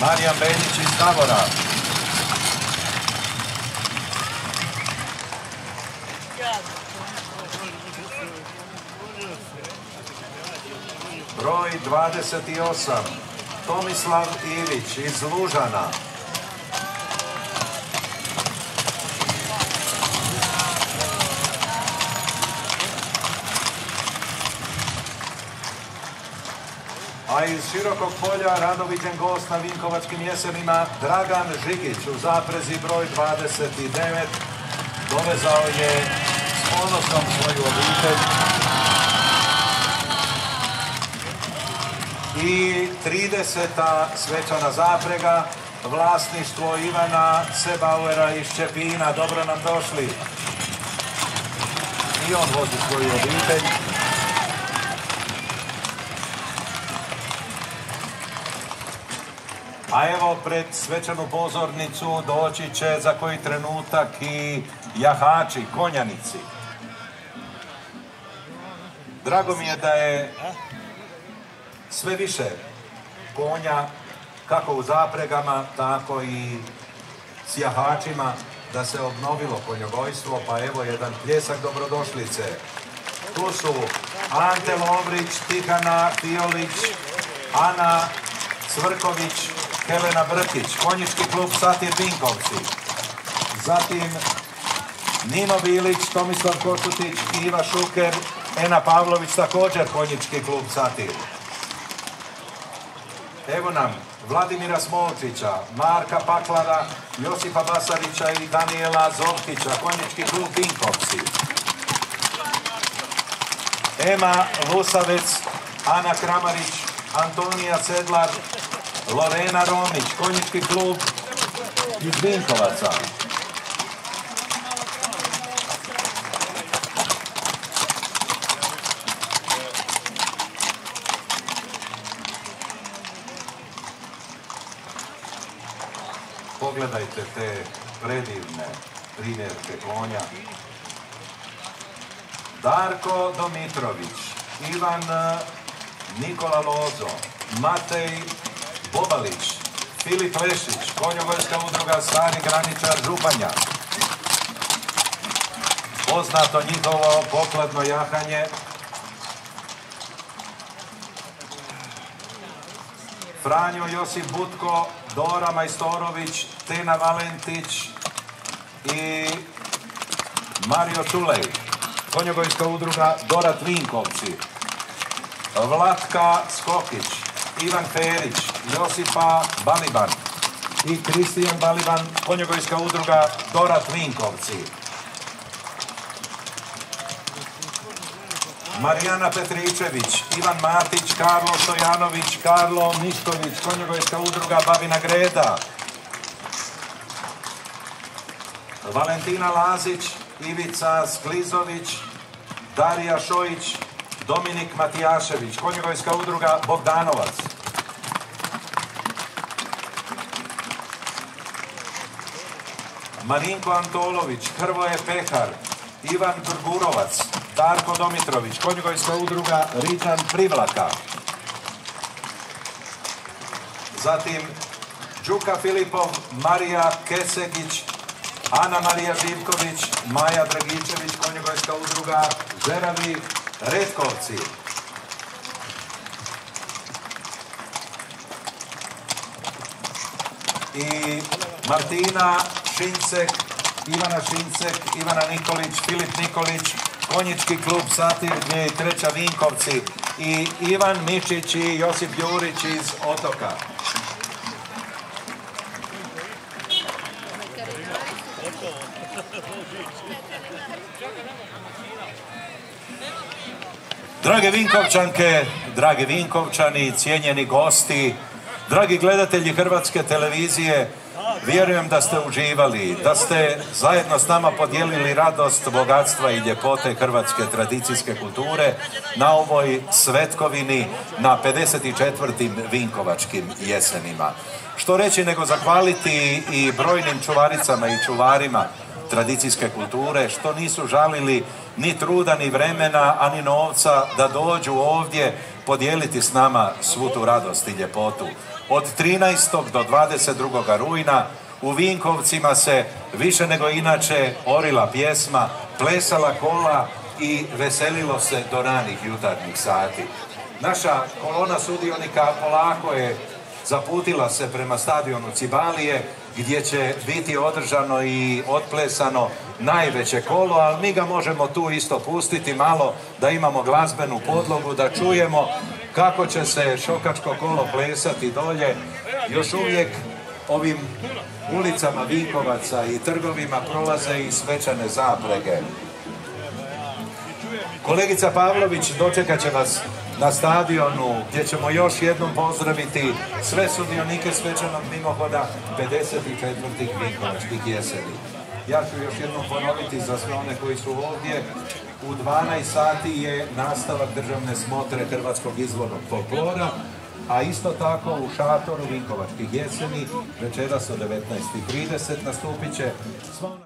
Marijan Beljić iz Tabora. broj 28, Tomislav Ivić iz Lužana. A iz Širokog polja rado viđen gost na Vinkovačkim jesenima Dragan Žigić u zaprezi broj 29. Dovezao je s ponosom svoju obitelj. I 30. svečana zaprega, vlasništvo Ivana Sebauera iz Čepina. Dobro nam došli. I on vozi svoju obitelj. A evo, pred svečanu pozornicu doći će za koji trenutak i jahači, konjanici. Drago mi je da je sve više konja, kako u zapregama, tako i s jahačima, da se obnovilo konjogojstvo, pa evo jedan pljesak dobrodošlice. Tu su Ante Lovrić, Tihana Fiolić, Ana Cvrković, Helena Brkić, konjički klub Satir Vinkovci. Zatim Nino Bilić, Tomislav Košutić, Iva Šuker, Ena Pavlović, također konjički klub Satir. Evo nam Vladimira Smolčića, Marka Paklara, Josipa Basarića i Daniela Zovkića, konjički klub Vinkovci. Ema Vusavec, Ana Kramarić, Antonija Cedlar, Lorena Romić, konjički klub iz Vinkovaca. Pogledajte te predivne primjerke konja. Darko Domitrović, Ivan Nikola Lozo, Matej Bobalić, Filip Lešić, konjogojska udruga Stari graničar Županja. Poznato njihovo pokladno jahanje. Franjo Josip Butko, Dora Majstorović, Tena Valentić i Mario Čulej, konjogojska udruga Dorat Vinkovci. Vlatka Skokić, Ivan Ferić, Josipa Baliban i Kristijan Baliban, konjogojska udruga Dorat Vinkovci. Marijana Petričević, Ivan Matić, Karlo Stojanović, Karlo Mišković, konjogojska udruga Babina Greda. Valentina Lazić, Ivica Sklizović, Darija Šojić, Dominik Matijašević, konjogojska udruga Bogdanovac. Marinko Antolović, Hrvoje Pehar, Ivan Grgurovac, Darko Domitrović, konjogojska udruga Riđan Privlaka. Zatim Đuka Filipov, Marija Kesegić, Ana Marija Živković, Maja Dragičević, konjogojska udruga Žeravi Retkovci. I Martina Šincek, Ivana Šincek, Ivana Nikolić, Filip Nikolić, konjički klub Satir 2003. Vinkovci i Ivan Mišić i Josip Jurić iz Otoka. Drage Vinkovčanke, dragi Vinkovčani, cijenjeni gosti, dragi gledatelji Hrvatske televizije, vjerujem da ste uživali, da ste zajedno s nama podijelili radost, bogatstva i ljepote hrvatske tradicijske kulture na ovoj svetkovini na 54. Vinkovačkim jesenima. Što reći nego zahvaliti i brojnim čuvaricama i čuvarima tradicijske kulture, što nisu žalili ni truda, ni vremena, a ni novca da dođu ovdje podijeliti s nama svu tu radost i ljepotu. Od 13. do 22. rujna u Vinkovcima se više nego inače orila pjesma, plesala kola i veselilo se do ranih jutarnjih sati. Naša kolona sudionika polako je zaputila se prema stadionu Cibalije, gdje će biti održano i otplesano najveće kolo, ali mi ga možemo tu isto pustiti malo, da imamo glazbenu podlogu, da čujemo kako će se šokačko kolo plesati dolje. Još uvijek ovim ulicama Vinkovaca i trgovima prolaze i svečane zaprege. Kolegica Pavlović dočekat će vas na stadionu, gdje ćemo još jednom pozdraviti sve sudionike svečanog mimohoda 54. Vinkovačkih jeseni. Ja ću još jednom ponoviti za sve one koji su ovdje. U 12 sati je nastavak državne smotre hrvatskog izvornog folklora, a isto tako u šatoru Vinkovačkih jeseni večeras od 19:30 nastupit će sva ona...